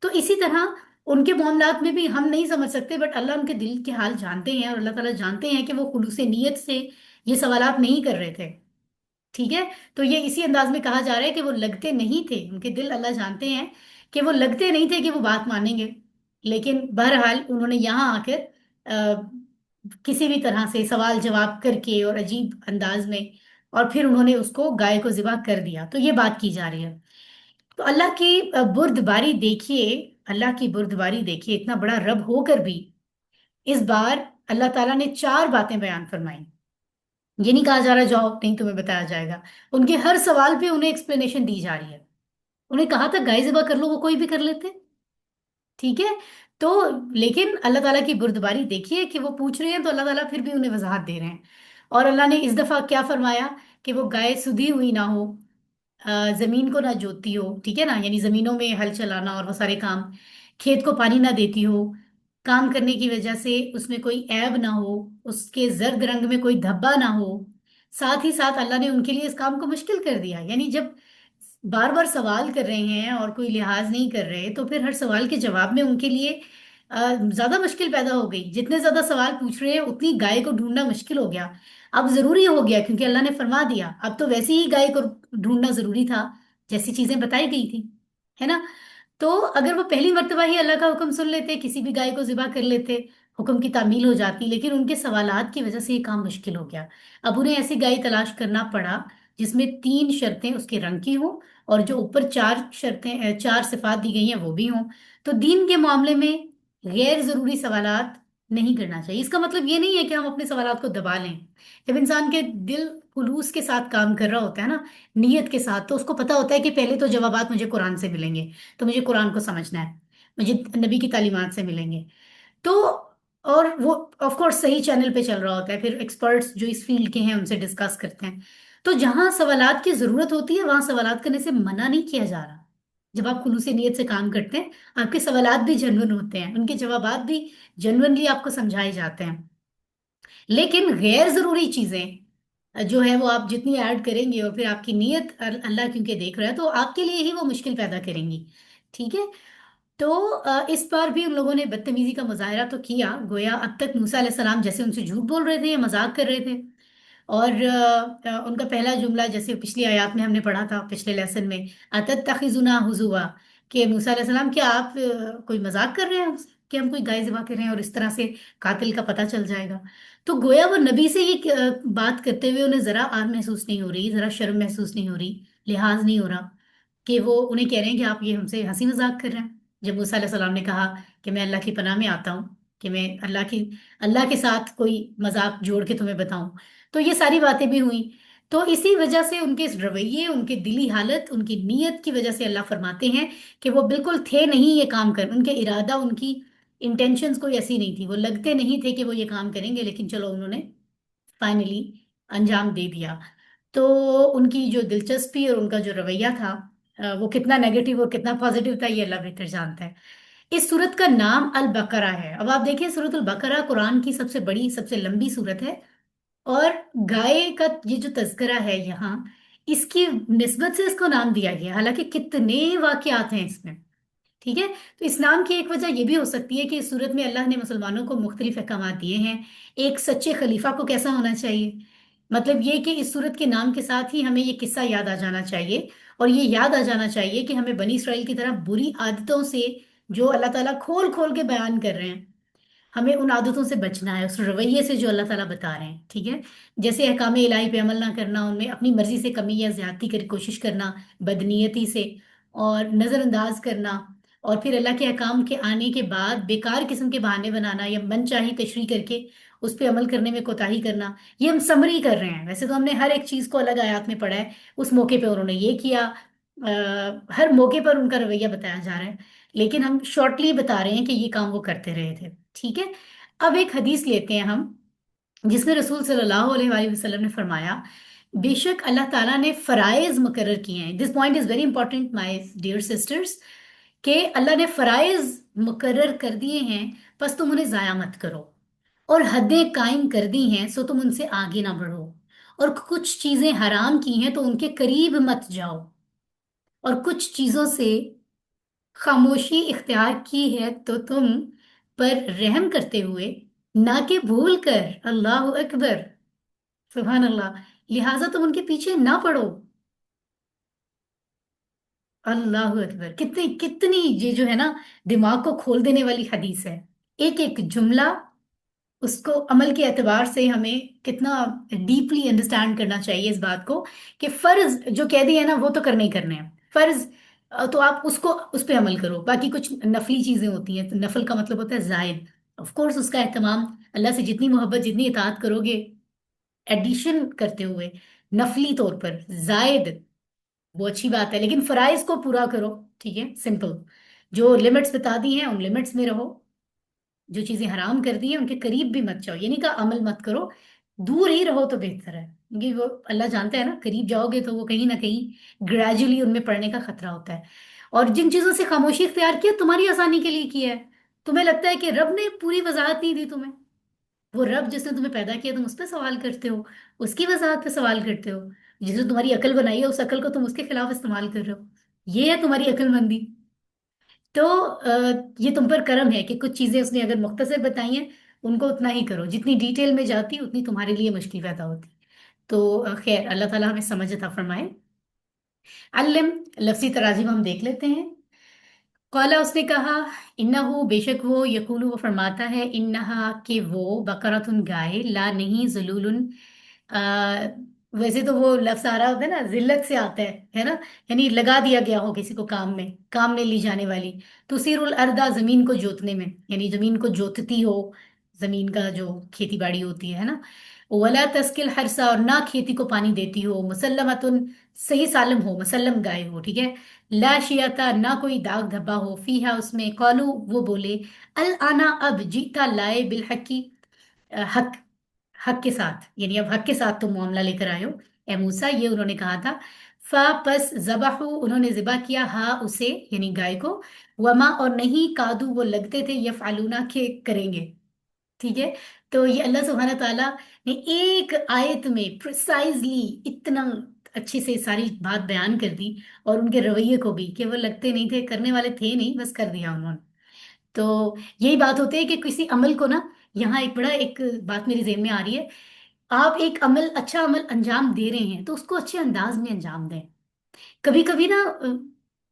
تو اسی طرح ان کے معاملات میں بھی ہم نہیں سمجھ سکتے، بٹ اللہ ان کے دل کے حال جانتے ہیں، اور اللہ تعالیٰ جانتے ہیں کہ وہ خلوص نیت سے یہ سوالات نہیں کر رہے تھے، ٹھیک ہے۔ تو یہ اسی انداز میں کہا جا رہا ہے کہ وہ لگتے نہیں تھے، ان کے دل اللہ جانتے ہیں کہ وہ لگتے نہیں تھے کہ وہ بات مانیں گے، لیکن بہرحال انہوں نے یہاں آ کر کسی بھی طرح سے سوال جواب کر کے اور عجیب انداز میں، اور پھر انہوں نے اس کو گائے کو ذبح کر دیا، تو یہ بات کی جا رہی ہے۔ تو اللہ کی بردباری دیکھیے، اللہ کی بردباری دیکھیے، اتنا بڑا رب ہو کر بھی اس بار اللہ تعالیٰ نے 4 باتیں بیان فرمائی، یہ نہیں کہا جا رہا جاؤ نہیں تمہیں بتایا جائے گا، ان کے ہر سوال پہ انہیں ایکسپلینیشن دی جا رہی ہے۔ انہیں کہا تھا گائے ذبح کر لو، وہ کوئی بھی کر لیتے، ٹھیک ہے۔ تو لیکن اللہ تعالیٰ کی بردباری دیکھیے کہ وہ پوچھ رہے ہیں تو اللہ تعالیٰ پھر بھی انہیں وضاحت دے رہے ہیں، اور اللہ نے اس دفعہ کیا فرمایا کہ وہ گائے سدھی ہوئی نہ ہو، زمین کو نہ جوتتی ہو، ٹھیک ہے نا، یعنی زمینوں میں ہل چلانا اور وہ سارے کام، کھیت کو پانی نہ دیتی ہو، کام کرنے کی وجہ سے اس میں کوئی عیب نہ ہو، اس کے زرد رنگ میں کوئی دھبا نہ ہو، ساتھ ہی ساتھ اللہ نے ان کے لیے اس کام کو مشکل کر دیا، یعنی جب بار بار سوال کر رہے ہیں اور کوئی لحاظ نہیں کر رہے، تو پھر ہر سوال کے جواب میں ان کے لیے زیادہ مشکل پیدا ہو گئی، جتنے زیادہ سوال پوچھ رہے ہیں اتنی گائے کو ڈھونڈنا مشکل ہو گیا، اب ضروری ہو گیا کیونکہ اللہ نے فرما دیا، اب تو ویسے ہی گائے کو ڈھونڈنا ضروری تھا جیسی چیزیں بتائی گئی تھی، ہے نا۔ تو اگر وہ پہلی مرتبہ ہی اللہ کا حکم سن لیتے، کسی بھی گائے کو ذبح کر لیتے، حکم کی تعمیل ہو جاتی، لیکن ان کے سوالات کی وجہ سے یہ کام مشکل ہو گیا، اب انہیں ایسی گائے تلاش کرنا پڑا جس میں 3 شرطیں اس کے رنگ کی ہوں، اور جو اوپر 4 شرطیں 4 صفات دی گئی ہیں وہ بھی ہوں۔ تو دین کے معاملے میں غیر ضروری سوالات نہیں کرنا چاہیے، اس کا مطلب یہ نہیں ہے کہ ہم اپنے سوالات کو دبا لیں، جب انسان کے دل خلوص کے ساتھ کام کر رہا ہوتا ہے نا، نیت کے ساتھ، تو اس کو پتا ہوتا ہے کہ پہلے تو جوابات مجھے قرآن سے ملیں گے، تو مجھے قرآن کو سمجھنا ہے، مجھے نبی کی تعلیمات سے ملیں گے، تو اور وہ آف کورس صحیح چینل پہ چل رہا ہوتا ہے، پھر ایکسپرٹس جو اس فیلڈ کے ہیں ان سے ڈسکس کرتے ہیں، تو جہاں سوالات کی ضرورت ہوتی ہے وہاں سوالات کرنے سے منع نہیں کیا جا رہا، جب آپ خلوص نیت سے کام کرتے ہیں آپ کے سوالات بھی جنون ہوتے ہیں، ان کے جوابات بھی جنونلی آپ کو سمجھائے جاتے ہیں، لیکن غیر ضروری چیزیں جو ہے وہ آپ جتنی ایڈ کریں گے، اور پھر آپ کی نیت اللہ کیونکہ دیکھ رہا ہے تو آپ کے لیے ہی وہ مشکل پیدا کریں گی، ٹھیک ہے۔ تو اس بار بھی ان لوگوں نے بدتمیزی کا مظاہرہ تو کیا، گویا اب تک موسیٰ علیہ السلام جیسے ان سے جھوٹ بول رہے تھے یا مذاق کر رہے تھے، और उनका पहला जुमला जैसे पिछली आयत में हमने पढ़ा था, पिछले लेसन में, अतत्तखिजुना हुजुवा, कि मूसा अलैहि सलाम क्या आप कोई मजाक कर रहे हैं हमसे कि हम कोई गाय ज़िबा कर रहे हैं और इस तरह से कातिल का पता चल जाएगा। तो गोया वो नबी से ये बात करते हुए उन्हें जरा आर महसूस नहीं हो रही, जरा शर्म महसूस नहीं हो रही, लिहाज नहीं हो रहा, कि वो उन्हें कह रहे हैं कि आप ये हमसे हंसी मजाक कर रहे हैं। जब मूसा अलैहि सलाम ने कहा कि मैं अल्लाह की पनाह में आता हूँ, कि मैं अल्लाह के साथ कोई मजाक जोड़ के तुम्हें बताऊं, तो ये सारी बातें भी हुई। तो इसी वजह से उनके इस रवैये, उनके दिली हालत, उनकी नीयत की वजह से अल्लाह फरमाते हैं कि वो बिल्कुल थे नहीं ये काम कर, उनके इरादा, उनकी इंटेंशंस कोई ऐसी नहीं थी, वो लगते नहीं थे कि वो ये काम करेंगे, लेकिन चलो उन्होंने फाइनली अंजाम दे दिया। तो उनकी जो दिलचस्पी और उनका जो रवैया था, वो कितना नेगेटिव और कितना पॉजिटिव था, ये अल्लाह बेहतर जानता है। इस सूरत का नाम अल बकरा है। अब आप देखिए, सूरत अल बकरा कुरान की सबसे बड़ी, सबसे लंबी सूरत है, और गाय का ये जो तज़किरा है यहाँ, इसकी निस्बत से इसको नाम दिया गया, हालांकि कितने वाकयात हैं इसमें। ठीक है, तो इस नाम की एक वजह यह भी हो सकती है कि इस सूरत में अल्लाह ने मुसलमानों को मुख्तलिफ अहकाम दिए हैं। एक सच्चे खलीफा को कैसा होना चाहिए, मतलब ये कि इस सूरत के नाम के साथ ही हमें ये किस्सा याद आ जाना चाहिए, और ये याद आ जाना चाहिए कि हमें बनी इसराइल की तरह बुरी आदतों से, जो अल्लाह ताला खोल खोल के बयान कर रहे हैं, हमें उन आदतों से बचना है, उस रवैये से जो अल्लाह ताला बता रहे हैं। ठीक है, जैसे अहकाम इलाही पे अमल ना करना, उनमें अपनी मर्जी से कमी या ज्यादती की कोशिश करना, बदनीयती से, और नजरअंदाज करना, और फिर अल्लाह के अहकाम के आने के बाद बेकार किस्म के बहाने बनाना या मनचाही तशरीह करके उस पर अमल करने में कोताही करना। ये हम समरी कर रहे हैं, वैसे तो हमने हर एक चीज को अलग आयात में पढ़ा है, उस मौके पे उन्होंने ये किया, हर मौके पर उनका रवैया बताया जा रहा है, लेकिन हम शॉर्टली बता रहे हैं कि ये काम वो करते रहे थे। ठीक है, अब एक हदीस लेते हैं हम, जिसमें रसूल सल्लल्लाहु अलैहि वसल्लम ने फरमाया, बेशक अल्लाह ताला ने फराइज मुकर्रर किए हैं। This point is very important my dear sisters, कि अल्लाह ने फराइज मुकर्रर कर दिए हैं, बस तुम उन्हें जाया मत करो, और हदें कायम कर दी हैं, सो तुम उनसे आगे ना बढ़ो, और कुछ चीजें हराम की हैं तो उनके करीब मत जाओ, और कुछ चीजों से खामोशी इख्तियार की है तो तुम पर रहम करते हुए, ना कि भूल कर, अल्लाह अकबर, सुभान अल्लाह, लिहाजा तुम उनके पीछे ना पड़ो। अल्लाह अकबर, कितनी कितनी ये जो है ना, दिमाग को खोल देने वाली हदीस है। एक एक जुमला, उसको अमल के एतबार से हमें कितना डीपली अंडरस्टैंड करना चाहिए इस बात को, कि फर्ज जो कह दिए हैं ना वो तो करने ही करने हैं, फर्ज तो आप उसको, उस पे अमल करो। बाकी कुछ नफली चीजें होती हैं, तो नफल का मतलब होता है जायद, ऑफ कोर्स उसका एहतमाम, अल्लाह से जितनी मोहब्बत, जितनी इताअत करोगे एडिशन करते हुए, नफली तौर पर जायद, वो अच्छी बात है, लेकिन फराइज को पूरा करो। ठीक है, सिंपल, जो लिमिट्स बता दी हैं उन लिमिट्स में रहो, जो चीजें हराम कर दी हैं उनके करीब भी मत जाओ, ये नहीं कहा अमल मत करो, दूर ही रहो तो बेहतर है, क्योंकि वो अल्लाह जानता है ना, करीब जाओगे तो वो कहीं ना कहीं ग्रेजुअली उनमें पड़ने का खतरा होता है। और जिन चीजों से खामोशी इख्तियार की है, तुम्हारी आसानी के लिए किया है। तुम्हें लगता है कि रब ने पूरी वजाहत नहीं दी तुम्हें, वो रब जिसने तुम्हें पैदा किया तुम उस पर सवाल करते हो, उसकी वजाहत पे सवाल करते हो, जिसने तुम्हारी अकल बनाई है उस अकल को तुम उसके खिलाफ इस्तेमाल कर रहे हो, ये है तुम्हारी अक्लमंदी। तो ये तुम पर करम है कि कुछ चीजें उसने अगर मुख्तसर बताई हैं, उनको उतना ही करो, जितनी डिटेल में जाती उतनी तुम्हारे लिए मुश्किल पैदा होती। तो खैर, अल्लाह ताला हमें समझ अता फरमाए। अल्लम, लफ्जी तराजीम हम देख लेते हैं। कौला, उसने कहा, इन्नहु, बेशक वो, यकूलु, वो फरमाता है, इन्नहा, कि वो, बकरतुन, गाय, ला, नहीं, जुलूलुन, आ, वैसे तो वो लफ्ज आ रहा होता है ना, जिल्लत से आता है ना, यानी लगा दिया गया हो किसी को काम में ली जाने वाली, तुसीरुल अर्दा, जमीन को जोतने में, यानी जमीन को जोतती हो, जमीन का जो खेती बाड़ी होती है ना, वला तस्किल हरसा, और ना खेती को पानी देती हो, मुसल्लमतुन, सही सालम हो, मुसल्लम गाय हो। ठीक है, ला शियाता, ना कोई दाग धब्बा हो, फीहा, उसमें, कौलू, वो बोले, अल आना, अब, जीता लाए, बिल हक की, हक, हक के साथ, यानी अब हक के साथ तुम मामला लेकर आए हो ए मूसा, ये उन्होंने कहा था। फा, पस, जबाहू, उन्होंने जिबा किया, हा, उसे, यानी गाय को, वमा, और नहीं, कादू, वो लगते थे, यफआलूना, के करेंगे। ठीक है, तो ये अल्लाह सुब्हाना ताला ने एक आयत में प्रिसाइजली इतना अच्छे से सारी बात बयान कर दी, और उनके रवैये को भी, कि वो लगते नहीं थे, करने वाले थे नहीं, बस कर दिया उन्होंने। तो यही बात होती है कि किसी अमल को ना, यहाँ एक बड़ा, एक बात मेरी जेहन में आ रही है, آپ ایک عمل، اچھا عمل انجام دے رہے ہیں تو اس کو اچھے انداز میں انجام دیں. کبھی کبھی نا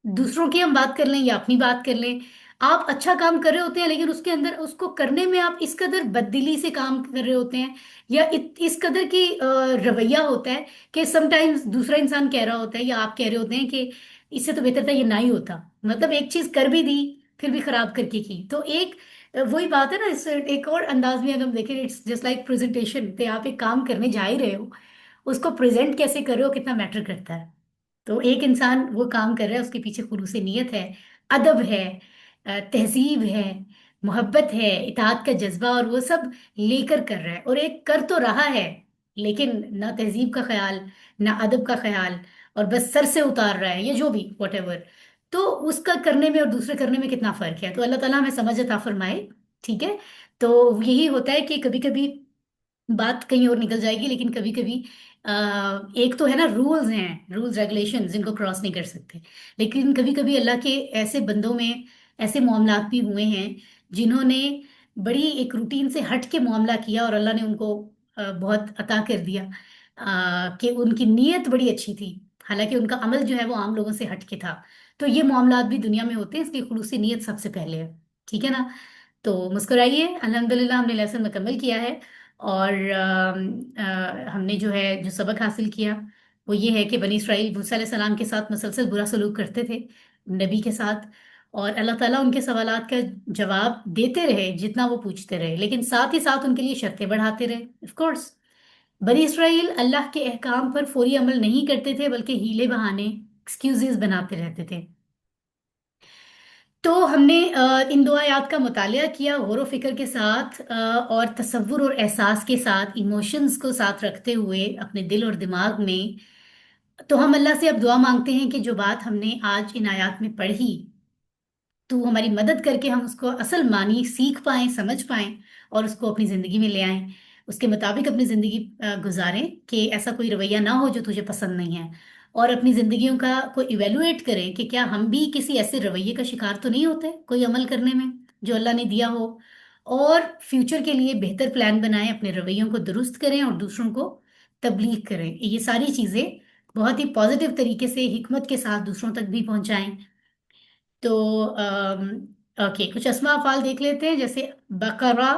دوسروں کی ہم بات کر لیں یا اپنی بات کر لیں، آپ اچھا کام کر رہے ہوتے ہیں لیکن اس کے اندر اس کو کرنے میں آپ اس قدر بددلی سے کام کر رہے ہوتے ہیں، یا اس قدر کی رویہ ہوتا ہے کہ سم ٹائمز دوسرا انسان کہہ رہا ہوتا ہے یا آپ کہہ رہے ہوتے ہیں کہ اس سے تو بہتر تھا یہ نہ ہی ہوتا. مطلب ایک چیز کر بھی دی پھر بھی خراب کر کے کی. تو ایک وہی بات ہے نا، اس ایک اور انداز میں اگر ہم دیکھیں، اٹس جسٹ لائک پریزنٹیشن. تو آپ ایک کام کرنے جا ہی رہے ہو، اس کو پریزنٹ کیسے کر رہے ہو کتنا میٹر کرتا ہے. تو ایک انسان وہ کام کر رہا ہے، اس کے پیچھے خلوص نیت ہے، ادب ہے، تہذیب ہے، محبت ہے، اطاعت کا جذبہ، اور وہ سب لے کر کر رہا ہے. اور ایک کر تو رہا ہے لیکن نہ تہذیب کا خیال، نہ ادب کا خیال، اور بس سر سے اتار رہا ہے یا جو بھی واٹ ایور. تو اس کا کرنے میں اور دوسرے کرنے میں کتنا فرق ہے. تو اللہ تعالیٰ ہمیں سمجھ عطا فرمائے. ٹھیک ہے. تو یہی ہوتا ہے کہ کبھی کبھی بات کہیں اور نکل جائے گی، لیکن کبھی کبھی ایک تو ہے نا، رولز ہیں، رولز ریگولیشن جن کو کراس نہیں کر سکتے. لیکن کبھی کبھی اللہ کے ایسے بندوں میں ایسے معاملات بھی ہوئے ہیں جنہوں نے بڑی ایک روٹین سے ہٹ کے معاملہ کیا، اور اللہ نے ان کو بہت عطا کر دیا کہ ان کی نیت بڑی اچھی تھی، حالانکہ ان کا عمل جو ہے وہ عام لوگوں سے ہٹ کے تھا. تو یہ معاملات بھی دنیا میں ہوتے ہیں، اس لیے خلوص نیت سب سے پہلے ہے. ٹھیک ہے نا. تو مسکرائیے. الحمدللہ ہم نے لیسن مکمل کیا ہے، اور ہم نے جو ہے جو سبق حاصل کیا وہ یہ ہے کہ بنی اسرائیل موسیٰ علیہ السلام کے ساتھ مسلسل برا سلوک کرتے تھے، نبی کے ساتھ، اور اللہ تعالیٰ ان کے سوالات کا جواب دیتے رہے جتنا وہ پوچھتے رہے، لیکن ساتھ ہی ساتھ ان کے لیے شرطیں بڑھاتے رہے. آف کورس بنی اسرائیل اللہ کے احکام پر فوری عمل نہیں کرتے تھے، بلکہ ہیلے بہانے ایکسکیوزز بناتے رہتے تھے. تو ہم نے ان دو آیات کا مطالعہ کیا غور و فکر کے ساتھ، اور تصور اور احساس کے ساتھ، ایموشنز کو ساتھ رکھتے ہوئے اپنے دل اور دماغ میں. تو ہم اللہ سے اب دعا مانگتے ہیں کہ جو بات ہم نے آج ان آیات میں پڑھی، تو ہماری مدد کر کے ہم اس کو اصل معنی سیکھ پائیں، سمجھ پائیں، اور اس کو اپنی زندگی میں لے آئیں، اس کے مطابق اپنی زندگی گزاریں، کہ ایسا کوئی رویہ نہ ہو جو تجھے پسند نہیں ہے. اور اپنی زندگیوں کا کو ایویلویٹ کریں کہ کیا ہم بھی کسی ایسے رویے کا شکار تو نہیں ہوتے کوئی عمل کرنے میں جو اللہ نے دیا ہو. اور فیوچر کے لیے بہتر پلان بنائیں، اپنے رویوں کو درست کریں اور دوسروں کو تبلیغ کریں. یہ ساری چیزیں بہت ہی پازیٹیو طریقے سے حکمت کے ساتھ دوسروں تک بھی پہنچائیں. تو اوکے، کچھ اسماء افعال دیکھ لیتے ہیں. جیسے بقرہ،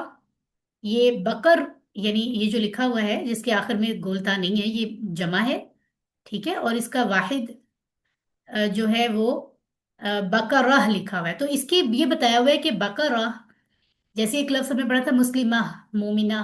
یہ بقر یعنی یہ جو لکھا ہوا ہے جس کے آخر میں گولتا نہیں ہے، یہ جمع ہے. ٹھیک ہے. اور اس کا واحد جو ہے وہ بقرہ لکھا ہوا ہے. تو اس کی یہ بتایا ہوا ہے کہ بقرہ، جیسے ایک لفظ ہم نے پڑھا تھا مسلمہ، مومنہ،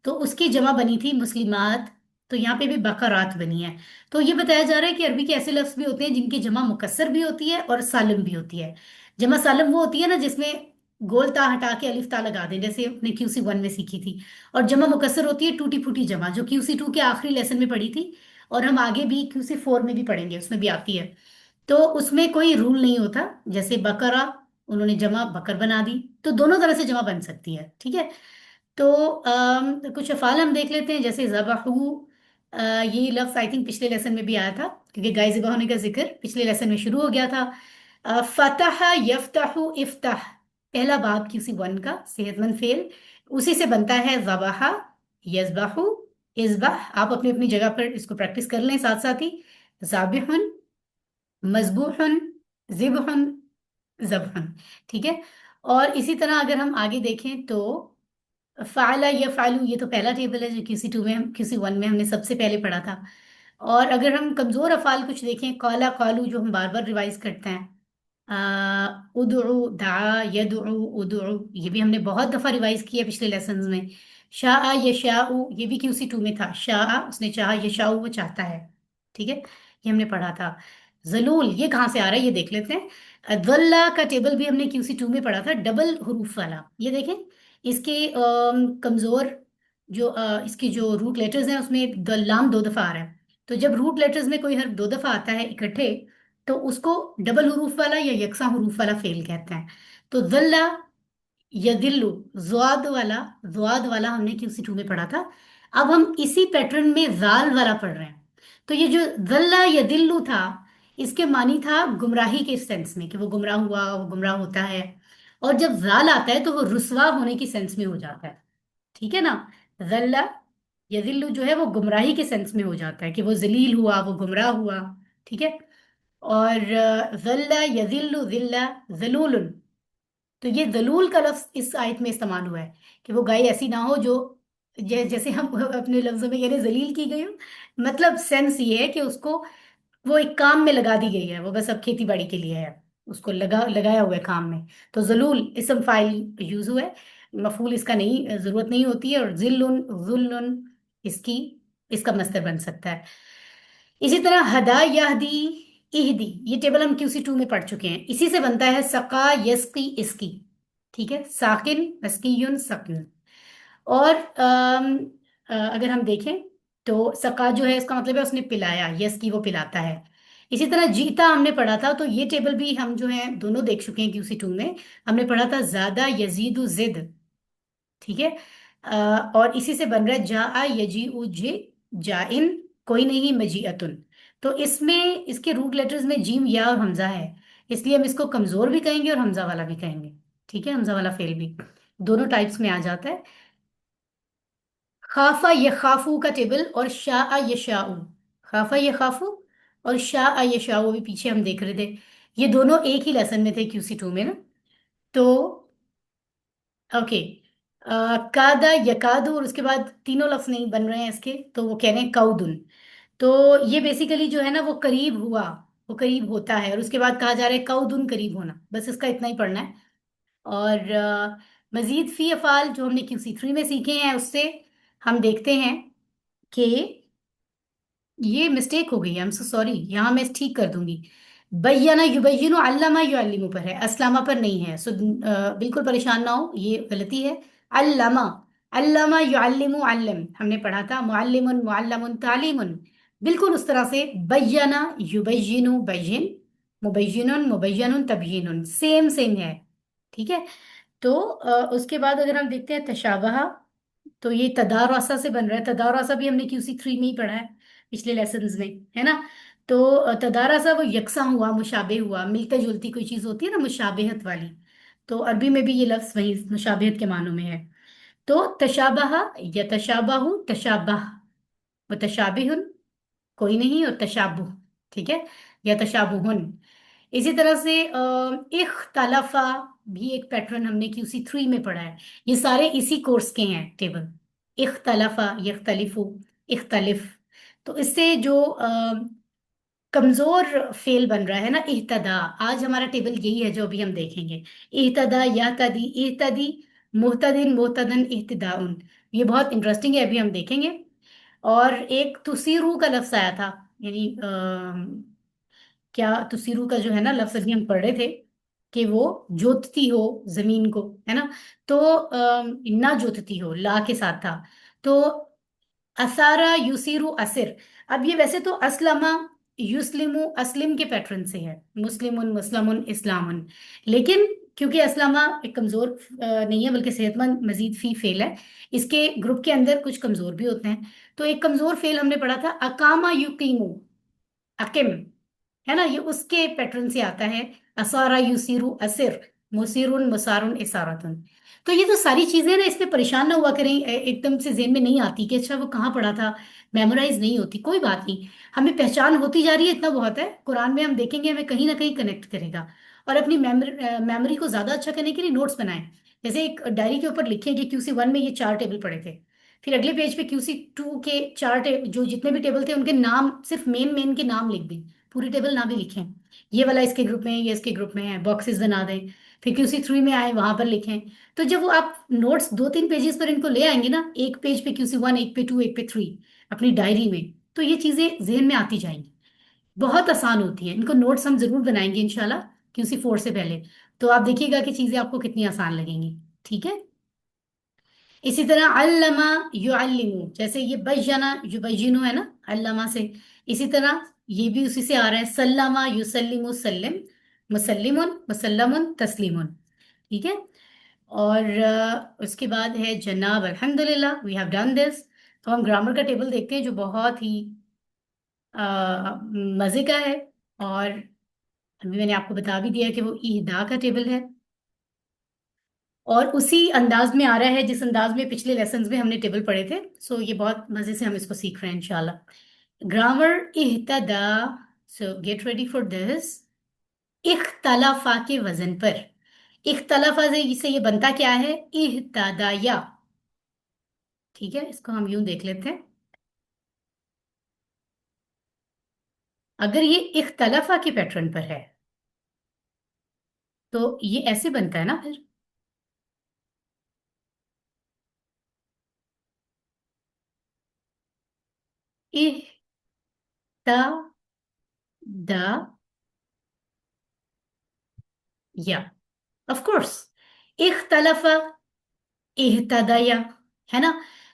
تو اس کی جمع بنی تھی مسلمات. تو یہاں پہ بھی بقرات بنی ہے. تو یہ بتایا جا رہا ہے کہ عربی کے ایسے لفظ بھی ہوتے ہیں جن کی جمع مکسر بھی ہوتی ہے اور سالم بھی ہوتی ہے. جمع سالم وہ ہوتی ہے نا جس میں گول تا ہٹا کے الف تا لگا دیں، جیسے اپنے کیو سی 1 میں سیکھی تھی. اور جمع مکسر ہوتی ہے ٹوٹی پھوٹی جمع، جو کیو سی 2 کے آخری لیسن میں پڑھی تھی، اور ہم آگے بھی کیو سی 4 میں بھی پڑھیں گے، اس میں بھی آتی ہے. تو اس میں کوئی رول نہیں ہوتا. جیسے بقرہ انہوں نے جمع بکر بنا دی، تو دونوں طرح سے جمع بن سکتی ہے. ٹھیک ہے. تو کچھ افعال ہم دیکھ لیتے ہیں. جیسے ذبحو، یہ لفظ آئی تھنک پچھلے لیسن میں بھی آیا تھا، کیونکہ گائے ذبح ہونے کا ذکر پچھلے لیسن میں شروع ہو گیا تھا. فتح یفتح افتح، پہلا باب کسی ون کا صحت مند فعل، اسی سے بنتا ہے ذبح، یذبح، اذبح. آپ اپنی اپنی جگہ پر اس کو پریکٹس کر لیں ساتھ ساتھ ہی. ذابح، مذبوح، ذبح، ذبح. ٹھیک ہے. اور اسی طرح اگر ہم آگے دیکھیں تو فعلا یا فعلو، یہ تو پہلا ٹیبل ہے جو کسی 2 میں کسی 1 میں ہم نے سب سے پہلے پڑھا تھا. اور اگر ہم کمزور افعال کچھ دیکھیں، قالا قالو جو ہم بار بار ریوائز کرتے ہیں، ادعو دعا یدعو ادعو، یہ بھی ہم نے بہت دفعہ ریوائز کیا پچھلے لیسنز میں. شاء یشاء، یہ بھی کیو سی 2 میں تھا، شاء اس نے چاہا، یشاء وہ چاہتا ہے. ٹھیک ہے. یہ ہم نے پڑھا تھا. ذلول یہ کہاں سے آ رہا ہے یہ دیکھ لیتے ہیں. ذلہ کا ٹیبل بھی ہم نے کیو سی 2 میں پڑھا تھا، ڈبل حروف والا. یہ دیکھیں اس کے کمزور جو اس کی جو روٹ لیٹرز ہیں اس میں لام 2 دفعہ آ رہا ہے. تو جب روٹ لیٹرز میں کوئی حرف 2 دفعہ آتا ہے اکٹھے، تو اس کو ڈبل حروف والا یا یکساں حروف والا فعل کہتے ہیں. تو ذلہ، یذلو، زواد والا ہم نے کیو سی 2 میں پڑھا تھا. اب ہم اسی پیٹرن میں زال والا پڑھ رہے ہیں. تو یہ جو ذلہ یذلو تھا، اس کے معنی تھا گمراہی کے سینس میں، کہ وہ گمراہ ہوا، وہ گمراہ ہوتا ہے. اور جب زال آتا ہے تو وہ رسوا ہونے کی سینس میں ہو جاتا ہے. ٹھیک ہے نا. ذلہ यदिल्लु जो है वो गुमराही के सेंस में हो जाता है कि वो जलील हुआ, वो गुमराह हुआ। ठीक है। और ज़ल्ला यज़िल्लु ज़िल्ला ज़लूलुन, तो ये जलूल का लफ्ज इस आयत में इस्तेमाल हुआ है कि वो गाय ऐसी ना हो जो जैसे हम अपने लफ्जों में कह रहे हैं जलील की गई हो। मतलब सेंस ये है कि उसको वो एक काम में लगा दी गई है, वो बस अब खेती बाड़ी के लिए है, उसको लगाया हुआ है काम में। तो जलूल इसम फाइल यूज हुआ है, मफूल इसका नहीं, जरूरत नहीं होती है। और जिल्लुन जुल्लुन इसकी इसका मस्तर बन सकता है। इसी तरह हदा यहदी इहदी, ये टेबल हम QC2 में पढ़ चुके हैं। इसी से बनता है सका यस्की इसकी। ठीक है, साकिन मस्कीयुन सकिन। और अगर हम देखें तो सका जो है इसका मतलब है उसने पिलाया, यस्की वो पिलाता है। इसी तरह जीता हमने पढ़ा था, तो ये टेबल भी हम जो है दोनों देख चुके हैं QC2 में। हमने पढ़ा था ज्यादा यजीदु जिद। ठीक है। और इसी से बन रहा है जा यजी उजे जाइन, कोई नहीं मजीअतुन। तो इसमें इसके रूट लेटर्स में जीम या और हमजा है, इसलिए हम इसको कमजोर भी कहेंगे और हमजा वाला भी कहेंगे। ठीक है, हमजा वाला फेल भी दोनों टाइप्स में आ जाता है। खाफा यखाफू का टेबल और शाआ यशाऊ, खाफा यखाफू और शाआ यशाऊ भी पीछे हम देख रहे थे, ये दोनों एक ही लेसन में थे QC2 में ना। तो ओके, कादा यकादू, और उसके बाद तीनों लफ्ज नहीं बन रहे हैं इसके, तो वो कह रहे हैं काउदुन। तो ये बेसिकली जो है ना वो करीब हुआ, वो करीब होता है, और उसके बाद कहा जा रहा है काउदुन करीब होना, बस इसका इतना ही पढ़ना है। और मजीद फी अफाल जो हमने QC3 में सीखे हैं उससे हम देखते हैं कि ये मिस्टेक हो गई है, आई एम सो सॉरी, यहाँ मैं ठीक कर दूंगी। बय्यना युबय्यिनु अल्लमा युअल्लिमु पर है, अस्लामा पर नहीं है। सो बिल्कुल परेशान ना हो, ये गलती है। अल्लमा, अल्लमा युअल्लिमु अल्लम हमने पढ़ा था, मुअल्लिमुन मुअल्लमुन तालीमुन, बिल्कुल उस तरह से बय्यना युबय्यिनु बय्यिन, मुबय्यिनुन मुबय्यनुन तबयीनुन, सेम सेम है। ठीक है। तो उसके बाद अगर हम देखते हैं तशाबहा, तो ये तदारसा से बन रहा है। तदारसा भी हमने QC3 में ही पढ़ा है पिछले लेसन्स में, है ना। तो तदारसा वो यकसा हुआ, मुशाबे हुआ, मिलता जुलती कोई चीज होती है ना मुशाबेहत वाली। तो अरबी में भी ये लफ्ज वही मुशाबेहत के मानों में है। तो तशाबहा या तशाबहु, तशाबह व तशाबिहुन, कोई नहीं, और तशाबुह। ठीक है, या तशाबुहुन। इसी तरह से इख्तलफा भी एक पैटर्न हमने QC3 में पढ़ा है। ये सारे इसी कोर्स के हैं टेबल, इख्तलफा यख्तलिफु इख्तलिफ। तो इससे जो कमजोर फेल बन रहा है ना इहतदा, आज हमारा टेबल यही है जो अभी हम देखेंगे। इहतदा यातदी इहतदी, मुहतदिन मुहतदन इहतिदाउन, ये बहुत इंटरेस्टिंग है, अभी हम देखेंगे। और एक तुसीरू का लफ्ज आया था, यानी क्या तुसीरू का जो है ना लफ्ज अभी हम पढ़ रहे थे कि वो जोतती हो जमीन को, है ना। तो ना जोतती हो ला के साथ था। तो असारा युसीरु असिर, अब ये वैसे तो असलमा युस्लिमु अस्लिम के पैटर्न से है, मुस्लिमुन मुस्लमुन इस्लामुन, लेकिन क्योंकि असलमा एक कमजोर नहीं है बल्कि सेहतमंद मजीद फी फेल है, इसके ग्रुप के अंदर कुछ कमजोर भी होते हैं। तो एक कमजोर फेल हमने पढ़ा था अकामा युकीमु, अकिम, है ना, ये उसके पैटर्न से आता है। असारा युसीरु असिर, मुसीरुन मुसारुन इसारतुन। तो ये तो सारी चीजें ना, इसमें परेशान ना हुआ करें, एकदम से जेहन में नहीं आती कि अच्छा वो कहाँ पढ़ा था, मेमोराइज नहीं होती, कोई बात नहीं। हमें पहचान होती जा रही है, इतना बहुत है। कुरान में हम देखेंगे हमें कहीं ना कहीं कनेक्ट करेगा। और अपनी मेमोरी को ज्यादा अच्छा करने के लिए नोट्स बनाएं। जैसे एक डायरी के ऊपर लिखें कि QC1 में ये 4 टेबल पढ़े थे, फिर अगले पेज पे QC2 के 4 टेबल, जो जितने भी टेबल थे उनके नाम, सिर्फ मेन मेन के नाम लिख दें, पूरी टेबल ना भी लिखें। ये वाला इसके ग्रुप में है, ये इसके ग्रुप में है, बॉक्सेस बना दें। फिर QC3 में आए वहां पर लिखें। तो जब वो आप नोट्स 2-3 पेजेस पर इनको ले आएंगे ना, एक पेज पे QC1, एक पे 2, एक पे 3, अपनी डायरी में, तो ये चीजें जहन में आती जाएंगी, बहुत आसान होती है। इनको नोट्स हम जरूर बनाएंगे इंशाल्लाह QC4 से पहले, तो आप देखिएगा कि चीजें आपको कितनी आसान लगेंगी। ठीक है। इसी तरह अल्लमा युअल्लिमु, जैसे ये बय्यना युबय्यिनु है ना अल्लमा से, इसी तरह ये भी उसी से आ रहा है। सल्लमा युसल्लिमु सल्लिम, मुसल्लिमुन मुसल्लमुन तस्लीमुन। ठीक है। और उसके बाद है जनाब, अल्हम्दुलिल्लाह वी हैव डन दिस। तो हम ग्रामर का टेबल देखते हैं जो बहुत ही मजे का है। और अभी मैंने आपको बता भी दिया कि वो ईदा का टेबल है। اور اسی انداز میں آ رہا ہے جس انداز میں پچھلے لیسنز میں ہم نے ٹیبل پڑھے تھے. سو یہ بہت مزے سے ہم اس کو سیکھ رہے ہیں انشاءاللہ. گرامر اہتدا. So get ready for this. اختلافا کے وزن پر. اختلافا سے یہ بنتا کیا ہے؟ اہتدایا. ٹھیک ہے، اس کو ہم یوں دیکھ لیتے ہیں. اگر یہ اختلافا کے پیٹرن پر ہے تو یہ ایسے بنتا ہے نا پھر. اہتدا یا. آف کورس اختلف اہتدایا ہے نا.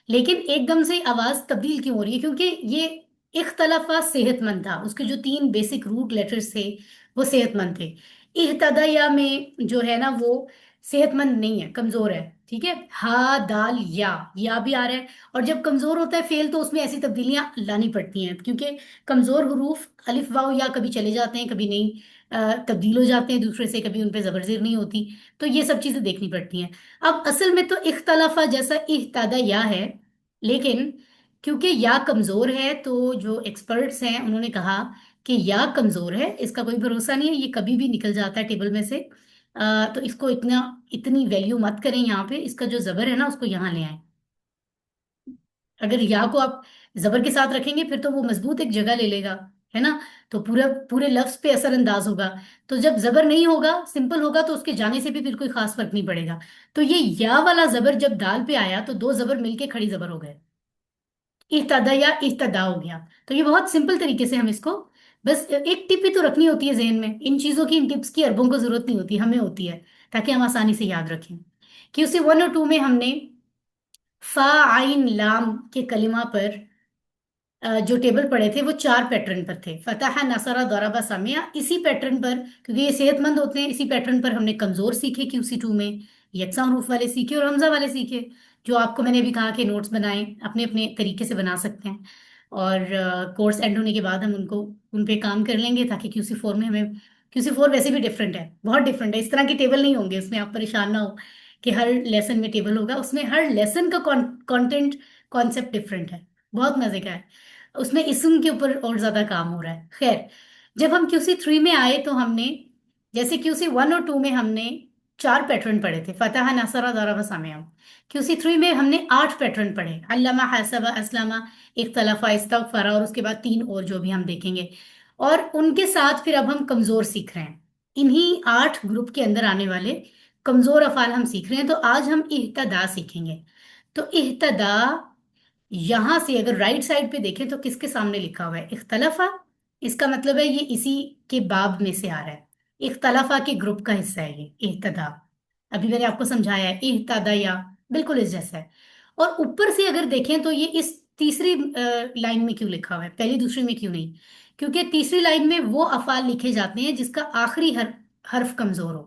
لیکن ایک دم سے آواز تبدیل کیوں ہو رہی ہے؟ کیونکہ یہ اختلاف صحت مند تھا، اس کے جو تین بیسک روٹ لیٹرز تھے وہ صحت مند تھے. اہتدایا میں جو ہے نا وہ صحت مند نہیں ہے، کمزور ہے. ٹھیک ہے، ہا دال یا بھی آ رہا ہے. اور جب کمزور ہوتا ہے فیل تو اس میں ایسی تبدیلیاں لانی پڑتی ہیں، کیونکہ کمزور حروف الف واو یا کبھی چلے جاتے ہیں، کبھی نہیں تبدیل ہو جاتے ہیں دوسرے سے، کبھی ان پہ زبر زیر نہیں ہوتی. تو یہ سب چیزیں دیکھنی پڑتی ہیں. اب اصل میں تو اختلافہ جیسا اہتدا یا ہے، لیکن کیونکہ یا کمزور ہے تو جو ایکسپرٹس ہیں انہوں نے کہا کہ یا کمزور ہے، اس کا کوئی بھروسہ نہیں ہے، یہ کبھی بھی نکل جاتا ہے ٹیبل میں سے. تو اس کو اتنی ویلیو مت کریں یہاں پہ. اس کا جو زبر ہے نا اس کو یہاں لے آئیں. اگر یا کو آپ زبر کے ساتھ رکھیں گے پھر تو وہ مضبوط ایک جگہ لے لے گا، ہے نا. تو پورے پورے لفظ پہ اثر انداز ہوگا. تو جب زبر نہیں ہوگا، سمپل ہوگا، تو اس کے جانے سے بھی پھر کوئی خاص فرق نہیں پڑے گا. تو یہ یا والا زبر جب دال پہ آیا تو دو زبر مل کے کھڑی زبر ہو گئے. اہتدا یا اہتدا ہو گیا. تو یہ بہت سمپل طریقے سے ہم اس کو، بس ایک ٹپ ہی تو رکھنی ہوتی ہے ذہن میں. ان چیزوں کی، ان ٹپس کی اربوں کو ضرورت نہیں ہوتی، ہمیں ہوتی ہے تاکہ ہم آسانی سے یاد رکھیں. کہ اسے 1 اور 2 میں ہم نے فا عین لام کے کلمہ پر جو ٹیبل پڑے تھے وہ 4 پیٹرن پر تھے. فتح، نصرہ، ضربہ، سمیہ. اسی پیٹرن پر، کیونکہ یہ صحت مند ہوتے ہیں، اسی پیٹرن پر ہم نے کمزور سیکھے QC2 میں، یکساں حروف والے سیکھے اور حمزہ والے سیکھے. جو آپ کو میں نے ابھی کہا کہ نوٹس بنائیں، اپنے اپنے طریقے سے بنا سکتے ہیں. اور کورس اینڈ ہونے کے بعد ہم ان پہ کام کر لیں گے تاکہ QC4 میں ہمیں، QC4 ویسے بھی ڈفرینٹ ہے، بہت ڈفرینٹ ہے. اس طرح کے ٹیبل نہیں ہوں گے اس میں، آپ پریشان نہ ہو کہ ہر لیسن میں ٹیبل ہوگا. اس میں ہر لیسن کا کانٹینٹ، کانسیپٹ ڈفرینٹ ہے. بہت مزے کا ہے. اس میں اسم کے اوپر اور زیادہ کام ہو رہا ہے. خیر، جب ہم QC3 میں آئے تو ہم نے، جیسے QC1 اور 2 میں ہم نے 4 پیٹرن پڑھے تھے، فتح، نصرہ، ضرب، سمیع. QC3 میں ہم نے 8 پیٹرن پڑھے، علامہ، حسبہ، اسلامہ، اختلافہ، استغفرہ، اور اس کے بعد 3 اور جو بھی ہم دیکھیں گے. اور ان کے ساتھ پھر اب ہم کمزور سیکھ رہے ہیں. انہی 8 گروپ کے اندر آنے والے کمزور افعال ہم سیکھ رہے ہیں. تو آج ہم اہتدا سیکھیں گے. تو اہتدا یہاں سے اگر رائٹ سائڈ پہ دیکھیں تو کس کے سامنے لکھا ہوا ہے؟ اختلافہ. اس کا مطلب ہے یہ اسی کے باب میں سے آ رہا ہے، اختلافہ کے گروپ کا حصہ ہے یہ اہتدا. ابھی میں نے آپ کو سمجھایا ہے اہتدا یا بالکل اس جیسا ہے. اور اوپر سے اگر دیکھیں تو یہ اس تیسری لائن میں کیوں لکھا ہوا ہے، پہلی دوسری میں کیوں نہیں؟ کیونکہ تیسری لائن میں وہ افعال لکھے جاتے ہیں جس کا آخری حرف کمزور ہو.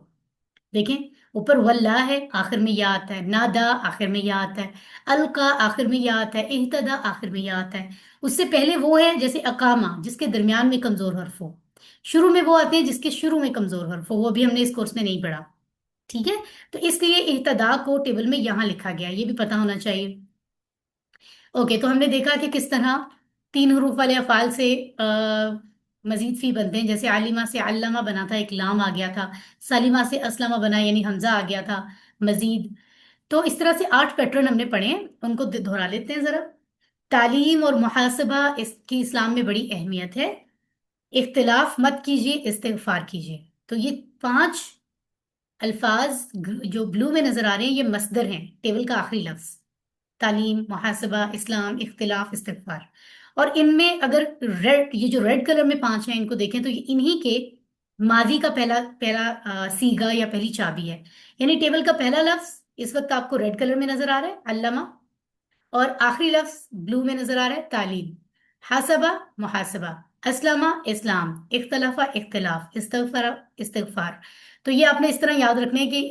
دیکھیں اوپر واللہ ہے، آخر میں یا آتا ہے، نادا آخر میں یا آتا ہے، القا آخر میں یا آتا ہے، اہتدا آخر میں یا آتا ہے. اس سے پہلے وہ ہے جیسے اقامہ جس کے درمیان میں کمزور حرف ہو. شروع میں وہ آتے ہیں جس کے شروع میں کمزور حرف ہو، وہ بھی ہم نے اس کورس میں نہیں پڑھا. ٹھیک ہے، تو اس لیے اہتدا کو ٹیبل میں یہاں لکھا گیا، یہ بھی پتا ہونا چاہیے. اوکے، تو ہم نے دیکھا کہ کس طرح 3 حروف والے افعال سے مزید فی بنتے ہیں. جیسے عالمہ سے علامہ بنا تھا، ایک لام آ گیا تھا. سالمہ سے اسلمہ بنا یعنی حمزہ آ گیا تھا مزید. تو اس طرح سے 8 پیٹرن ہم نے پڑھے ہیں، ان کو دہرا لیتے ہیں ذرا. تعلیم اور محاسبہ اس کی اسلام میں بڑی اہمیت ہے. اختلاف مت کیجیے، استغفار کیجیے. تو یہ 5 الفاظ جو بلو میں نظر آ رہے ہیں یہ مصدر ہیں ٹیبل کا آخری لفظ. تعلیم، محاسبہ، اسلام، اختلاف، استغفار. اور ان میں اگر یہ جو ریڈ کلر میں 5 ہیں ان کو دیکھیں تو یہ انہی کے ماضی کا پہلا پہلا سیگا یا پہلی چابی ہے. یعنی ٹیبل کا پہلا لفظ اس وقت آپ کو ریڈ کلر میں نظر آ رہا ہے، علامہ. اور آخری لفظ بلو میں نظر آ رہا ہے، تعلیم. حاسبہ، محاسبہ. اسلامہ، اسلام. اختلافہ، اختلاف. استغفر، استغفار. تو یہ آپ نے اس طرح یاد رکھنے کہ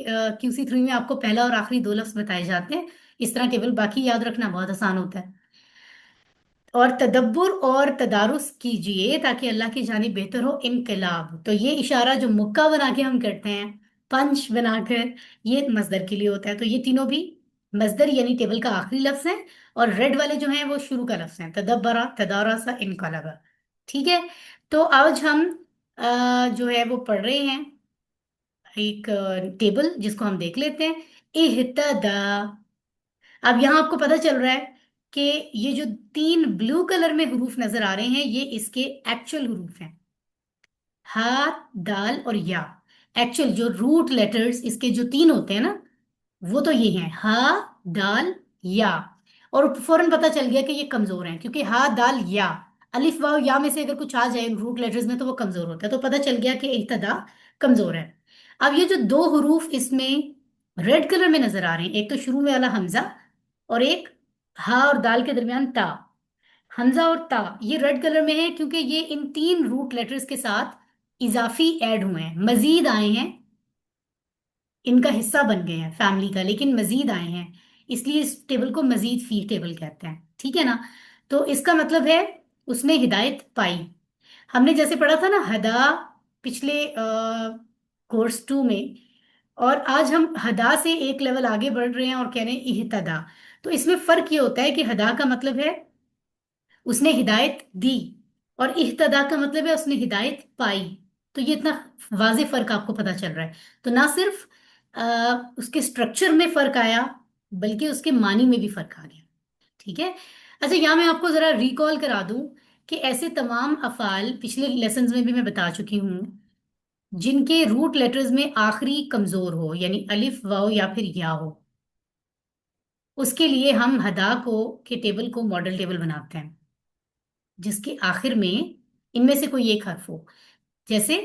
QC3 میں آپ کو پہلا اور آخری 2 لفظ بتائے جاتے ہیں. اس طرح ٹیبل باقی یاد رکھنا بہت آسان ہوتا ہے. اور تدبر اور تدارس کیجئے تاکہ اللہ کی جانب بہتر ہو. انقلاب، تو یہ اشارہ جو مکہ بنا کے ہم کرتے ہیں पंच बनाकर, ये मजदर के लिए होता है। तो ये तीनों भी मजदर यानी टेबल का आखिरी लफ्ज है, और रेड वाले जो हैं वो शुरू का लफ्ज है, तदब्बरा, तदारसा, इनकलबा। ठीक है। तो आज हम जो है वो पढ़ रहे हैं एक टेबल जिसको हम देख लेते हैं। इहतदा। अब यहाँ आपको पता चल रहा है कि ये जो तीन ब्लू कलर में हरूफ नजर आ रहे हैं ये इसके एक्चुअल हरूफ हैं, हा, दाल और या। एक्चुअल जो रूट लेटर्स इसके जो तीन होते हैं ना, वो तो ये हैं, हा, दाल, या। और फौरन पता चल गया कि ये कमजोर हैं, क्योंकि हा, दाल, या, अलिफ वाव या में से अगर कुछ आ जाए रूट लेटर्स में तो वो कमजोर होता है। तो पता चल गया कि इब्तदा कमजोर है। अब ये जो दो हरूफ इसमें रेड कलर में नजर आ रहे हैं, एक तो शुरू में वाला हमजा, और एक हा और दाल के दरमियान ता। हमजा और ता ये रेड कलर में है क्योंकि ये इन तीन रूट लेटर्स के साथ इजाफी ऐड हुए हैं, मजीद आए हैं, इनका हिस्सा बन गए हैं फैमिली का, लेकिन मजीद आए हैं, इसलिए इस टेबल को मजीद फी टेबल कहते हैं। ठीक है ना। तो इसका मतलब है उसने हिदायत पाई। हमने जैसे पढ़ा था ना हदा पिछले कोर्स 2 में, और आज हम हदा से एक लेवल आगे बढ़ रहे हैं और कह रहे हैं इहतदा। तो इसमें फर्क ये होता है कि हदा का मतलब है उसने हिदायत दी, और इहतदा का मतलब है उसने हिदायत पाई। तो ये इतना वाज़ेह फर्क आपको पता चल रहा है। तो ना सिर्फ उसके स्ट्रक्चर में फर्क आया, बल्कि उसके मानी में भी फर्क आ गया। ठीक है। अच्छा, यहाँ मैं आपको जरा रिकॉल करा दूं कि ऐसे तमाम अफाल पिछले लेसन्स में भी मैं बता चुकी हूँ जिनके रूट लेटर्स में आखिरी कमजोर हो, यानी अलिफ, वाव या फिर या हो, उसके लिए हम हदा को के टेबल को मॉडल टेबल बनाते हैं, जिसके आखिर में इनमें से कोई एक हर्फ हो। जैसे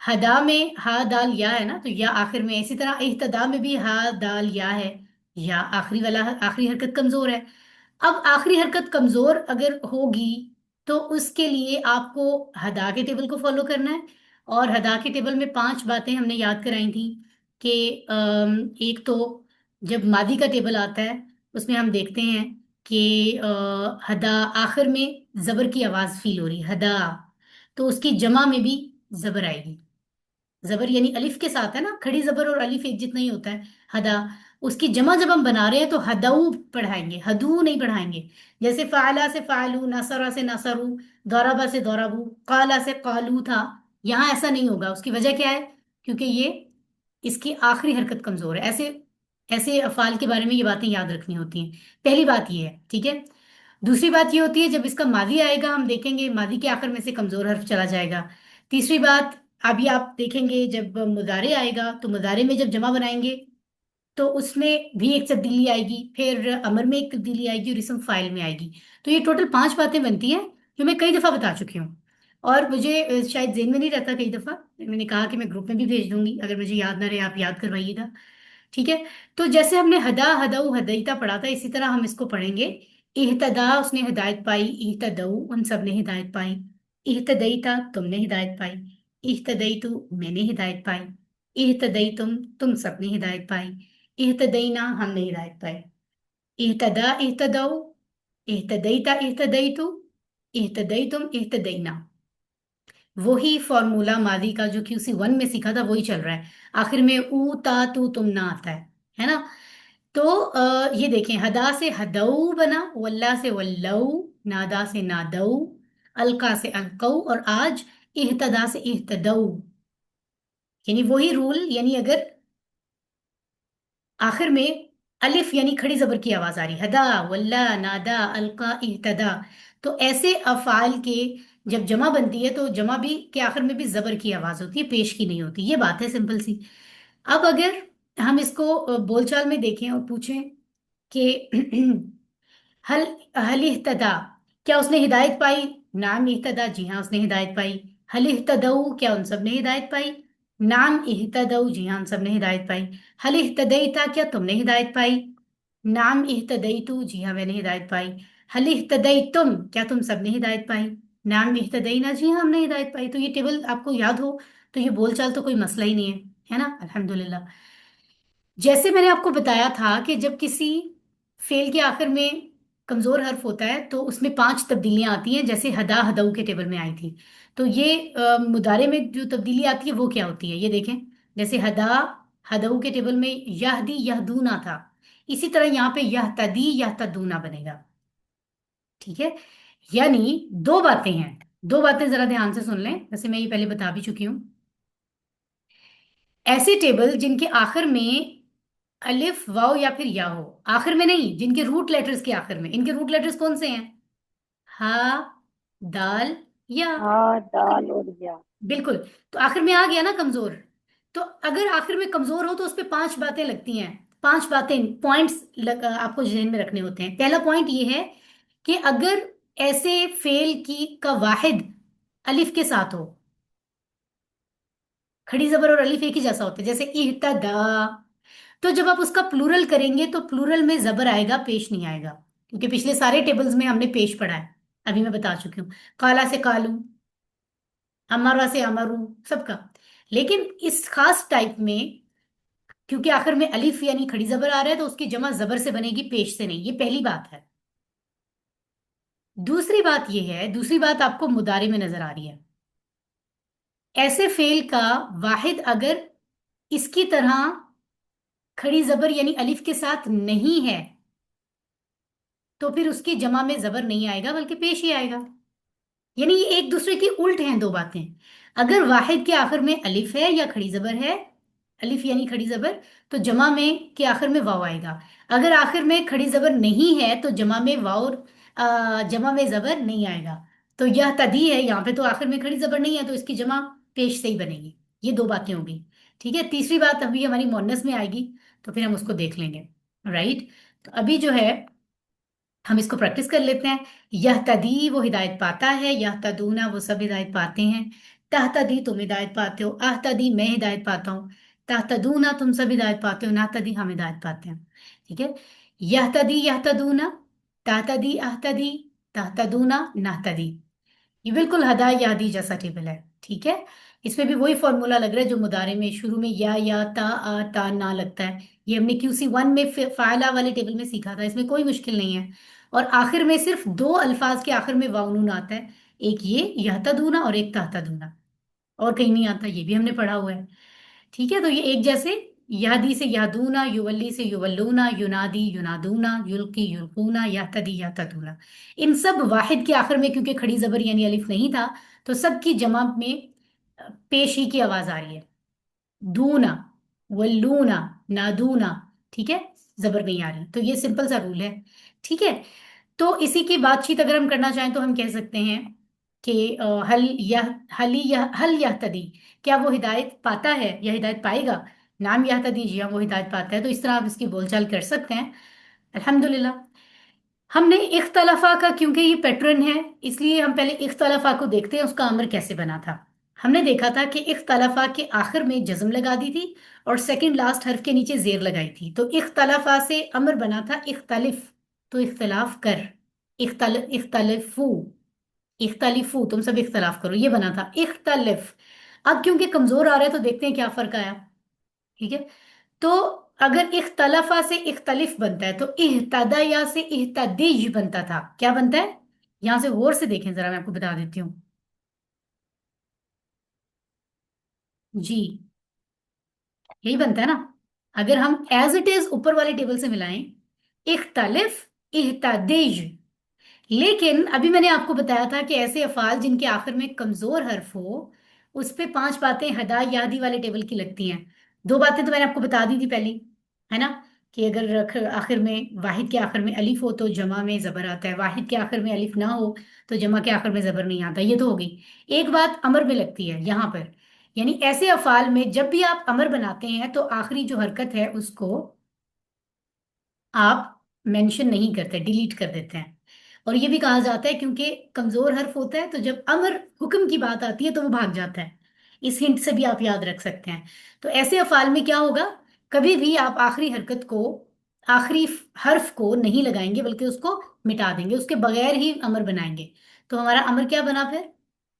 हदा में हा, दाल, या है ना, तो या आखिर में। इसी तरह इह्तदा में भी हा, दाल, या है, या आखिरी वाला, आखिरी हरकत कमजोर है। अब आखिरी हरकत कमजोर अगर होगी तो उसके लिए आपको हदा के टेबल को फॉलो करना है। और हदा के टेबल में 5 बातें हमने याद कराई थी कि एक तो जब मादी का टेबल आता है उसमें हम देखते हैं कि हदा आखिर में जबर की आवाज फील हो रही, हदा, तो उसकी जमा में भी जबर आएगी। जबर यानी अलिफ के साथ है ना, खड़ी जबर और अलिफ एक जितना ही होता है, हदा। उसकी जमा जब हम बना रहे हैं तो हदऊ पढ़ाएंगे, हदू नहीं पढ़ाएंगे। जैसे फाला से फालू, नसरा से नसरू, दौराबा से दौराबू, काला से कालू था, यहाँ ऐसा नहीं होगा। उसकी वजह क्या है? क्योंकि ये इसकी आखिरी हरकत कमजोर है। ऐसे ऐसे अफाल के बारे में ये बातें याद रखनी होती हैं। पहली बात ये है। ठीक है। दूसरी बात ये होती है जब इसका मादी आएगा हम देखेंगे मादी के आखिर में से कमजोर हर्फ चला जाएगा। तीसरी बात, अभी आप देखेंगे जब मुजारे आएगा तो मुजारे में जब जमा बनाएंगे तो उसमें भी एक तब्दीली आएगी, फिर अमर में एक तब्दीली आएगी और इसम फाइल में आएगी। तो ये टोटल 5 बातें बनती हैं जो मैं कई दफा बता चुकी हूँ, और मुझे शायद जेहन में नहीं रहता कई दफा। मैंने कहा कि मैं ग्रुप में भी भेज दूंगी, अगर मुझे याद ना रहे आप याद करवाइएगा। ठीक है। तो जैसे हमने हदा, हदऊ, हदईता पढ़ा था, इसी तरह हम इसको पढ़ेंगे। इहतदा उसने हिदायत पाई, इहतदऊ उन सब ने हिदायत पाई, इहतदईता तुमने हिदायत पाई, इहतदईतु मैंने हिदायत पाई, इहतदईतुम तुम सब ने हिदायत पाई, इहतदईना हमने हिदायत पाई। इहतदा, इहतदऊ, इहतदईता, इहतदईतु, इहतदईतुम, इहतदईना। वही फॉर्मूला मादी का जो QC1 में सीखा था वही चल रहा है। आखिर में ऊ, ता, तू, तुम ना आता है ना। तो ये देखें, हदा से हदऊ बना, वल्ला से वल्लऊ, नादा से नादऊ, अलका से अलकऊ, और आज इहतदा से इहतदऊ। यानी वही रूल, यानी अगर आखिर में अलिफ यानी खड़ी जबर की आवाज आ रही, हदा, वल्ला, नादा, अलका, इहतदा, तो ऐसे अफाल के जब जमा बनती है तो जमा भी के आखिर में भी जबर की आवाज होती है, पेश की नहीं होती। ये बात है सिंपल सी। अब अगर हम इसको बोलचाल में देखें और पूछें कि हल हल इह्तदा, क्या उसने हिदायत पाई? नाम इह्तदा, जी हाँ उसने हिदायत पाई। हल इह्तदऊ, क्या उन सब ने हिदायत पाई? नाम इह्तदऊ, जी हाँ उन सब ने हिदायत पाई। हल इह्तदईता, क्या तुमने हिदायत पाई? नाम इह्तदईतु, जी हाँ मैंने हिदायत पाई। हल इह्तदईतुम, क्या तुम सब ने हिदायत पाई? नाम इह्तदईना, जी हाँ हमने हिदायत पाई। तो ये टेबल आपको याद हो तो ये बोलचाल तो कोई मसला ही नहीं है ना, अल्हम्दुलिल्लाह। जैसे मैंने आपको बताया था कि जब किसी फेल के आखिर में कमजोर हर्फ होता है तो उसमें 5 तब्दीलियां आती हैं, जैसे हदा, हदऊ के टेबल में आई थी। तो ये मुदारे में जो तब्दीली आती है वो क्या होती है, ये देखें। जैसे हदा हदऊ के टेबल में यहदी यहदूना था, इसी तरह यहाँ पे यहतदी यहतदूना बनेगा। ठीक है, यानी दो बातें हैं, दो बातें जरा ध्यान से सुन लें, वैसे मैं ये पहले बता भी चुकी हूं। ऐसे टेबल जिनके आखिर में अलिफ वाव या फिर या हो, आखिर में नहीं, जिनके रूट लेटर्स के आखिर में, इनके रूट लेटर्स कौन से हैं? हा, दाल, या। हाँ, दाल और या। बिल्कुल। तो आखिर में आ गया ना कमजोर। तो अगर आखिर में कमजोर हो तो उस पे पांच बातें लगती हैं, पांच बातें पॉइंट्स आपको जहन में रखने होते हैं। पहला पॉइंट ये है कि अगर ऐसे फेल की का वाहिद अलिफ के साथ हो, खड़ी जबर और अलिफ एक ही जैसा होता है, जैसे इहतदा, तो जब आप उसका प्लूरल करेंगे तो प्लूरल में जबर आएगा, पेश नहीं आएगा, क्योंकि पिछले सारे टेबल्स में हमने पेश पढ़ा है, अभी मैं बता चुकी हूँ। काला से कालू, अमरा से अमरू, सबका। लेकिन इस खास टाइप में, क्योंकि आखिर में अलिफ यानी खड़ी जबर आ रहा है, तो उसकी जमा जबर से बनेगी, पेश से नहीं। ये पहली बात है। दूसरी बात ये है, दूसरी बात आपको मुदारे में नजर आ रही है। ऐसे फेल का वाहिद अगर इसकी तरह खड़ी जबर यानी अलिफ के साथ नहीं है, तो फिर उसकी जमा में जबर नहीं आएगा बल्कि पेश ही आएगा। यानी ये एक दूसरे की उल्ट हैं दो बातें। अगर वाहिद के आखिर में अलिफ है या खड़ी जबर है, अलिफ यानी खड़ी जबर, तो जमा में के आखिर में वाव आएगा। अगर आखिर में खड़ी जबर नहीं है तो जमा में वाव, जमा में जबर नहीं आएगा। तो यह तदी है, यहाँ पे तो आखिर में खड़ी जबर नहीं है, तो इसकी जमा पेश से ही बनेगी। ये दो बातें होगी। ठीक है, तीसरी बात अभी हमारी मोनस में आएगी, तो फिर हम उसको देख लेंगे। राइट। तो अभी जो है हम इसको प्रैक्टिस कर लेते हैं। यह तदी वो हिदायत पाता है, यह तदूना वो सब हिदायत पाते हैं, तह तदी तुम हिदायत पाते हो, आह तदी मैं हिदायत पाता हूँ, तह तदूना तुम सब हिदायत पाते हो, ना तदी हम हिदायत पाते हैं। ठीक है, यह तदूना, ता तदी आह तदी, तह तदूना ना तदी। ये बिल्कुल हदा यादी जैसा टेबल है। ठीक है, इसमें भी वही फॉर्मूला लग रहा है जो मुदारे में शुरू में या ता आ ता ना लगता है। ये हमने QC1 में फायला वाले टेबल में सीखा था, इसमें कोई मुश्किल नहीं है। और आखिर में सिर्फ दो अल्फाज के आखिर में वाउनून आता है, एक ये यहतदूना और एक तहतदूना, और कहीं नहीं आता, ये भी हमने पढ़ा हुआ है। ठीक है, तो ये एक जैसे, यहदी से यहदूना, युवल्ली से युवल्लूना, युनादी युनादूना, युल्की युल्कूना, यहतदी यहतदूना। इन सब वाहिद के आखिर में क्योंकि खड़ी जबर यानी अलिफ नहीं था, तो सबकी जमा में पेश ही की आवाज आ रही है। दूना, वल्लूना, नादूना। ठीक है, जबर नहीं आ रही, तो ये सिंपल सा रूल है। ठीक है, तो इसी की बातचीत अगर हम करना चाहें तो हम कह सकते हैं कि हल यह तदी, क्या वो हिदायत पाता है या हिदायत पाएगा? नाम यह तदी, जी हाँ वो हिदायत पाता है। तो इस तरह आप इसकी बोलचाल कर सकते हैं। अल्हम्दुलिल्लाह। हमने इख्तलाफा का, क्योंकि ये पैटर्न है, इसलिए हम पहले इख्तलाफा को देखते हैं उसका अमर कैसे बना था। हमने देखा था कि इख्तलाफा के आखिर में जज्म लगा दी थी और सेकंड लास्ट हर्फ के नीचे जेर लगाई थी, तो इख्तलाफा से अमर बना था इख्तलिफ, तो इख्तलाफ कर, इख्तलिफू, इख्तलिफू तुम सब इख्तलाफ करो, ये बना था इख्तलिफ। अब क्योंकि कमजोर आ रहा है तो देखते हैं क्या फर्क आया। ठीक है, तो अगर इख्तलफा से इख्तलिफ बनता है, तो इहतदया से इहतदिज बनता था, क्या बनता है? यहां से गौर से देखें जरा, मैं आपको बता देती हूँ। जी, यही बनता है ना। अगर हम एज इट इज ऊपर वाले टेबल से मिलाएं, इख्तलिफ, इहतदिज। लेकिन अभी मैंने आपको बताया था कि ऐसे अफाल जिनके आखिर में कमजोर हर्फ हो, उस पे पांच बातें हदा यादी वाले टेबल की लगती हैं। दो बातें तो मैंने आपको बता दी थी पहली, है ना, कि अगर आखिर में, वाहिद के आखिर में अलिफ हो तो जमा में जबर आता है, वाहिद के आखिर में अलिफ ना हो तो जमा के आखिर में जबर नहीं आता। ये तो हो गई। एक बात अमर में लगती है यहाँ पर, यानी ऐसे अफाल में जब भी आप अमर बनाते हैं तो आखिरी जो हरकत है उसको आप मेंशन नहीं करते, डिलीट कर देते हैं। और ये भी कहा जाता है क्योंकि कमजोर हर्फ होता है, तो जब अमर हुक्म की बात आती है तो वो भाग जाता है। इस हिंट से भी आप याद रख सकते हैं। तो ऐसे अफाल में क्या होगा, कभी भी आप आखिरी हरकत को, आखिरी हर्फ को नहीं लगाएंगे बल्कि उसको मिटा देंगे, उसके बगैर ही अमर बनाएंगे। तो हमारा अमर क्या बना फिर?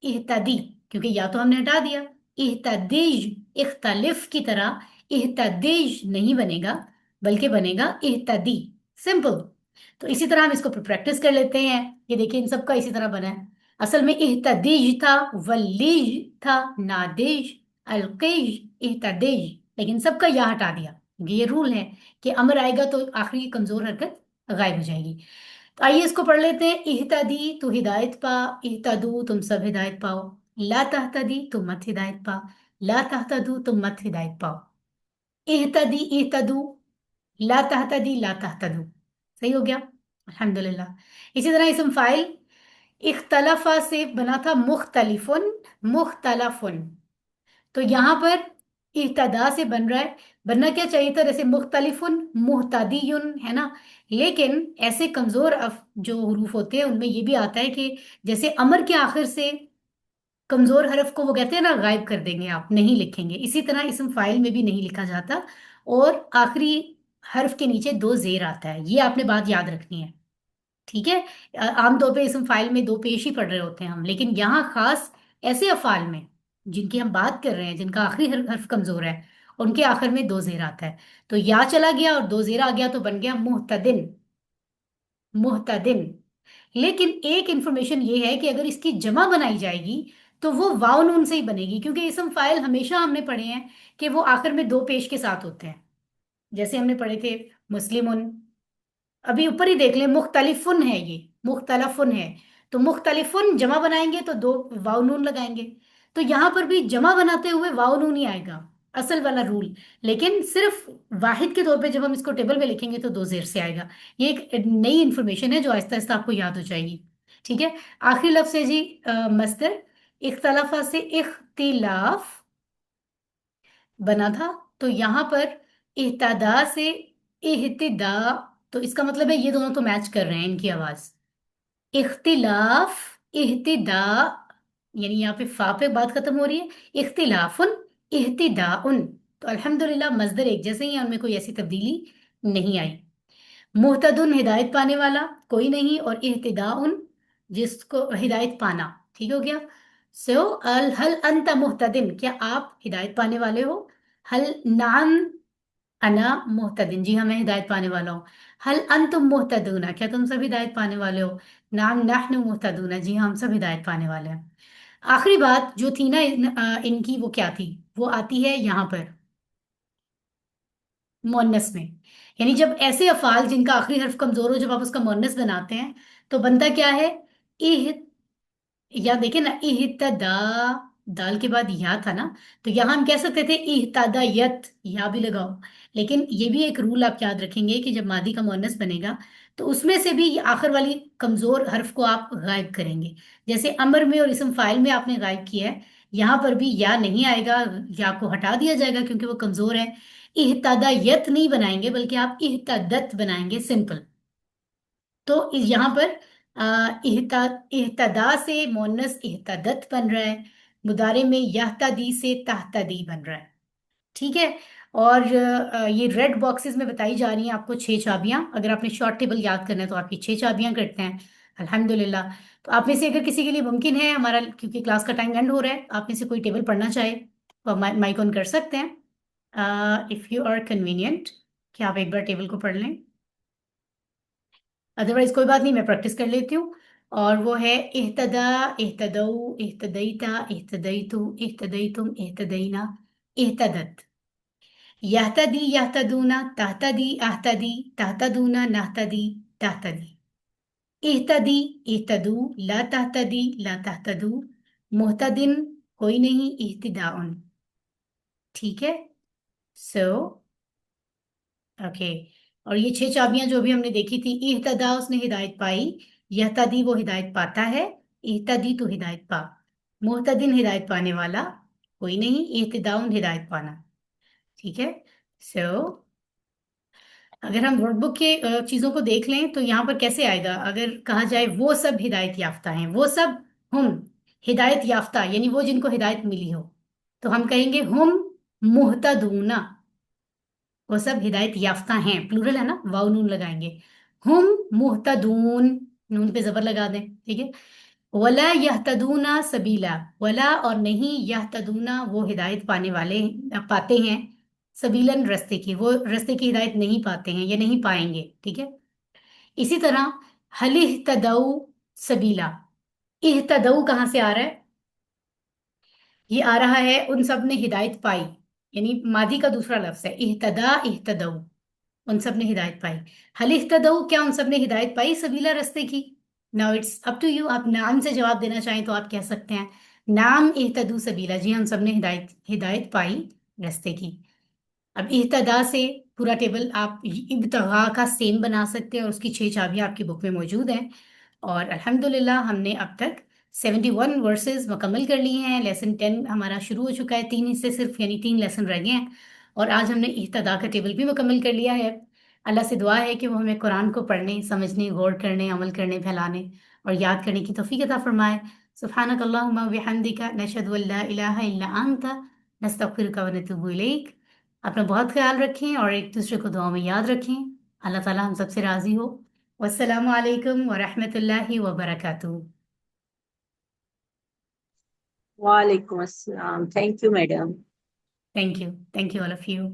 इहतदी, क्योंकि या तो हमने हटा दिया। इहतदीज, इख्तलिफ की तरह इहतदीज नहीं बनेगा बल्कि बनेगा इहतदी, सिंपल। तो इसी तरह हम इसको प्रैक्टिस कर लेते हैं। ये देखिए इन सबका इसी तरह बना है। असल में इहतदीज था, वलीज था, नादिज, अलकीज, इहतदीज। लेकिन सबका या हटा दिया क्योंकि ये रूल है कि अमर आएगा तो आखिरी कमजोर हरकत गायब हो जाएगी। तो आइए इसको पढ़ लेते हैं। इहतदी तू हिदायत पा, इहतदू तुम सब हिदायत पाओ, ला तहतदी तुम मत हिदायत पा, ला तहतदू तुम मत हिदायत पाओ। इहतदी इहतदू, ला तहतदी ला तहतदू। सही हो गया, अल्हम्दुलिल्लाह। इसी तरह इसम फाइल इख्तलफा से बना था मुख्तलिफुन, मुख्तलफुन। तो यहाँ पर इह्तदा से बन रहा है। बनना क्या चाहिए था, जैसे मुख्तलिफुन मुहतदीयुन, है ना। लेकिन ऐसे कमजोर जो हरूफ होते हैं उनमें ये भी आता है कि जैसे अमर के आखिर से कमजोर हरफ को वो कहते हैं ना गायब कर देंगे, आप नहीं लिखेंगे, इसी तरह इसम फाइल में भी नहीं लिखा जाता। और आखिरी हर्फ के नीचे दो जेर आता है, ये आपने बात याद रखनी है। ठीक है। आमतौर पे इसम फाइल में दो पेश ही पढ़ रहे होते हैं हम, लेकिन यहाँ खास ऐसे अफाल में जिनकी हम बात कर रहे हैं, जिनका आखिरी हर्फ कमजोर है, उनके आखिर में दो जेर आता है। तो या चला गया और दो जेर आ गया तो बन गया मुहतदिन, मुहतदिन। लेकिन एक इंफॉर्मेशन ये है कि अगर इसकी जमा बनाई जाएगी तो वो वाव नून से ही बनेगी, क्योंकि इसम फाइल हमेशा हमने पढ़े हैं कि वो आखिर में दो पेश के साथ होते हैं। जैसे हमने पढ़े थे मुस्लिमुन, अभी ऊपर ही देख ले, मुख्तलिफुन है, ये मुख्तलफुन है। तो मुख्तलिफुन जमा बनाएंगे तो दो वाव नून लगाएंगे। तो यहां पर भी जमा बनाते हुए वाव नून ही आएगा, असल वाला रूल। लेकिन सिर्फ वाहिद के तौर पे जब हम इसको टेबल में लिखेंगे तो दो जेर से आएगा। ये एक नई इंफॉर्मेशन है जो आहिस्ता आहिस्ता आपको याद हो जाएगी। ठीक है। आखिरी लफ्ज है जी मस्दर, इख्तलाफा से इख्तिलाफ बना था। तो यहां पर इहतदा से इहतिदा, तो इसका मतलब है ये दोनों तो मैच कर रहे हैं इनकी आवाज। इख्तिलाफ, इहतिदा, यानी यहाँ पे फा पे बात खत्म हो रही है। इख्तिलाफुन, इहतिदाउन। तो अल्हम्दुलिल्लाह मजदर एक जैसे ही हैं, उनमें कोई ऐसी तब्दीली नहीं आई। मुहतदुन हिदायत पाने वाला कोई नहीं, और इहतिदाउन जिसको हिदायत पाना। ठीक हो गया। सो अल हल अंत मुहतदिन, क्या आप हिदायत पाने वाले हो। हल नाम अना मुहतदिन, जी हाँ मैं हिदायत पाने वाला हूँ। हल अंतुम मुहतदूना, क्या तुम सब हिदायत पाने वाले हो। नाम नहनु मुहतदूना, जी हाँ हम सब हिदायत पाने वाले हैं। आखिरी बात जो थी ना इनकी, वो क्या थी, वो आती है यहाँ पर मुअन्नस में। यानी जब ऐसे अफाल जिनका आखिरी हर्फ कमजोर हो, जब आप उसका मुअन्नस बनाते हैं तो बनता क्या है, इह, या देखे ना इहतदा, दाल के बाद या था ना, तो यहां हम कह सकते थे इहतदायत, या भी लगाओ। लेकिन ये भी एक रूल आप याद रखेंगे कि जब मादी का मुअन्नस बनेगा तो उसमें से भी आखिर वाली कमजोर हर्फ को आप गायब करेंगे। जैसे अमर में और इसम फाइल में आपने गायब किया है, यहां पर भी या नहीं आएगा, या को हटा दिया जाएगा क्योंकि वो कमजोर है। इहतदायत नहीं बनाएंगे बल्कि आप इहतदत बनाएंगे, सिंपल। तो यहाँ पर इहतदा से मोनस इहतदत बन रहा है, मुदारे में यहतदी से तहतदी बन रहा है। ठीक है। और ये रेड बॉक्सेस में बताई जा रही हैं आपको छह चाबियां। अगर आपने शॉर्ट टेबल याद करना है तो आपकी छह चाबियां करते हैं, अल्हम्दुलिल्लाह। तो आप में से अगर किसी के लिए मुमकिन है, हमारा क्योंकि क्लास का टाइम एंड हो रहा है, आप में से कोई टेबल पढ़ना चाहे तो आप माइक ऑन कर सकते हैं, इफ यू आर कन्वीनियंट, कि आप एक बार टेबल को पढ़ लें। अदरवाइज कोई बात नहीं, मैं प्रैक्टिस कर लेती हूँ। और वो है इहतदा, इहतदऊ, इहतदईता, इहतदईतु, इहतदईतुम, इहतदईना, इहतदत। यहतदी यहतदूना, तहतदी अहतदी, तहतदूना नहतदी, तहतदी। इहतदी इहतदू, ला तहतदी ला तहतदू, मुहतदिन कोई नहीं, इहतिदाउन। ठीक है। So okay. और ये छह चाबियां जो भी हमने देखी थी, इहतदा उसने हिदायत पाई, यहतदी वो हिदायत पाता है, इहतदी तो हिदायत पा, मुहतदिन हिदायत पाने वाला कोई नहीं, इहतिदाउन हिदायत पाना। ठीक है। सो अगर हम वर्कबुक के चीजों को देख लें तो यहाँ पर कैसे आएगा, अगर कहा जाए वो सब हिदायत याफ्ता हैं, वो सब हम हिदायत याफ्ता, यानी वो जिनको हिदायत मिली हो, तो हम कहेंगे हम मुहतदूना। वो सब हिदायत याफ्ता हैं, प्लूरल है ना, वाव नून लगाएंगे। हम मुहतदून, नून पे जबर लगा दें। ठीक है। वला यहतदूना सबीला, वला और नहीं, यहतदूना वो हिदायत पाने वाले पाते हैं, सबीलन रास्ते की, वो रास्ते की हिदायत नहीं पाते हैं या नहीं पाएंगे। ठीक है। इसी तरह हल इहतदऊ सबीला, इहतदऊ कहाँ से आ रहा है, ये आ रहा है उन सब ने हिदायत पाई। यानी मादी का दूसरा लफ्ज है। इहतदा इहतदऊ, उन सब ने हिदायत पाई। हल इहतदऊ, क्या उन सब ने हिदायत पाई सबीला, रास्ते की? Now it's up to you, आप नाम से जवाब देना चाहें तो आप कह सकते हैं नाम इहतदू सबीला, जी हाँ, उन सब ने हिदायत हिदायत पाई रास्ते की। अब इहतदा से पूरा टेबल आप इब्तगा का सेम बना सकते हैं और उसकी 6 चाबियां आपकी बुक में मौजूद हैं। और अल्हम्दुलिल्लाह हमने अब तक 71 वर्सेस मुकम्मल कर लिए हैं। लेसन 10 हमारा शुरू हो चुका है, 3 हिस्से सिर्फ, यानी 3 लेसन रह गए हैं। और आज हमने इहतदा का टेबल भी मुकम्मल कर लिया है। अल्लाह से दुआ है कि वो हमें कुरान को पढ़ने, समझने, गौर करने, अमल करने, फैलाने और याद करने की तौफीक अता फरमाए। सुब्हानक अल्लाहुम्मा व बिहम्दिका नशहदु अल्ला इलाहा इल्ला अंता नस्तगफिरुका व नतूबु इलैक। अपना बहुत ख्याल रखें और एक दूसरे को दुआ में याद रखें। अल्लाह ताला हम सबसे राजी हो। वस्सलामु अलैकुम व रहमतुल्लाहि व बरकातुहू। वालेकुम अस्सलाम, thank you madam. Thank you. Thank you, all of you.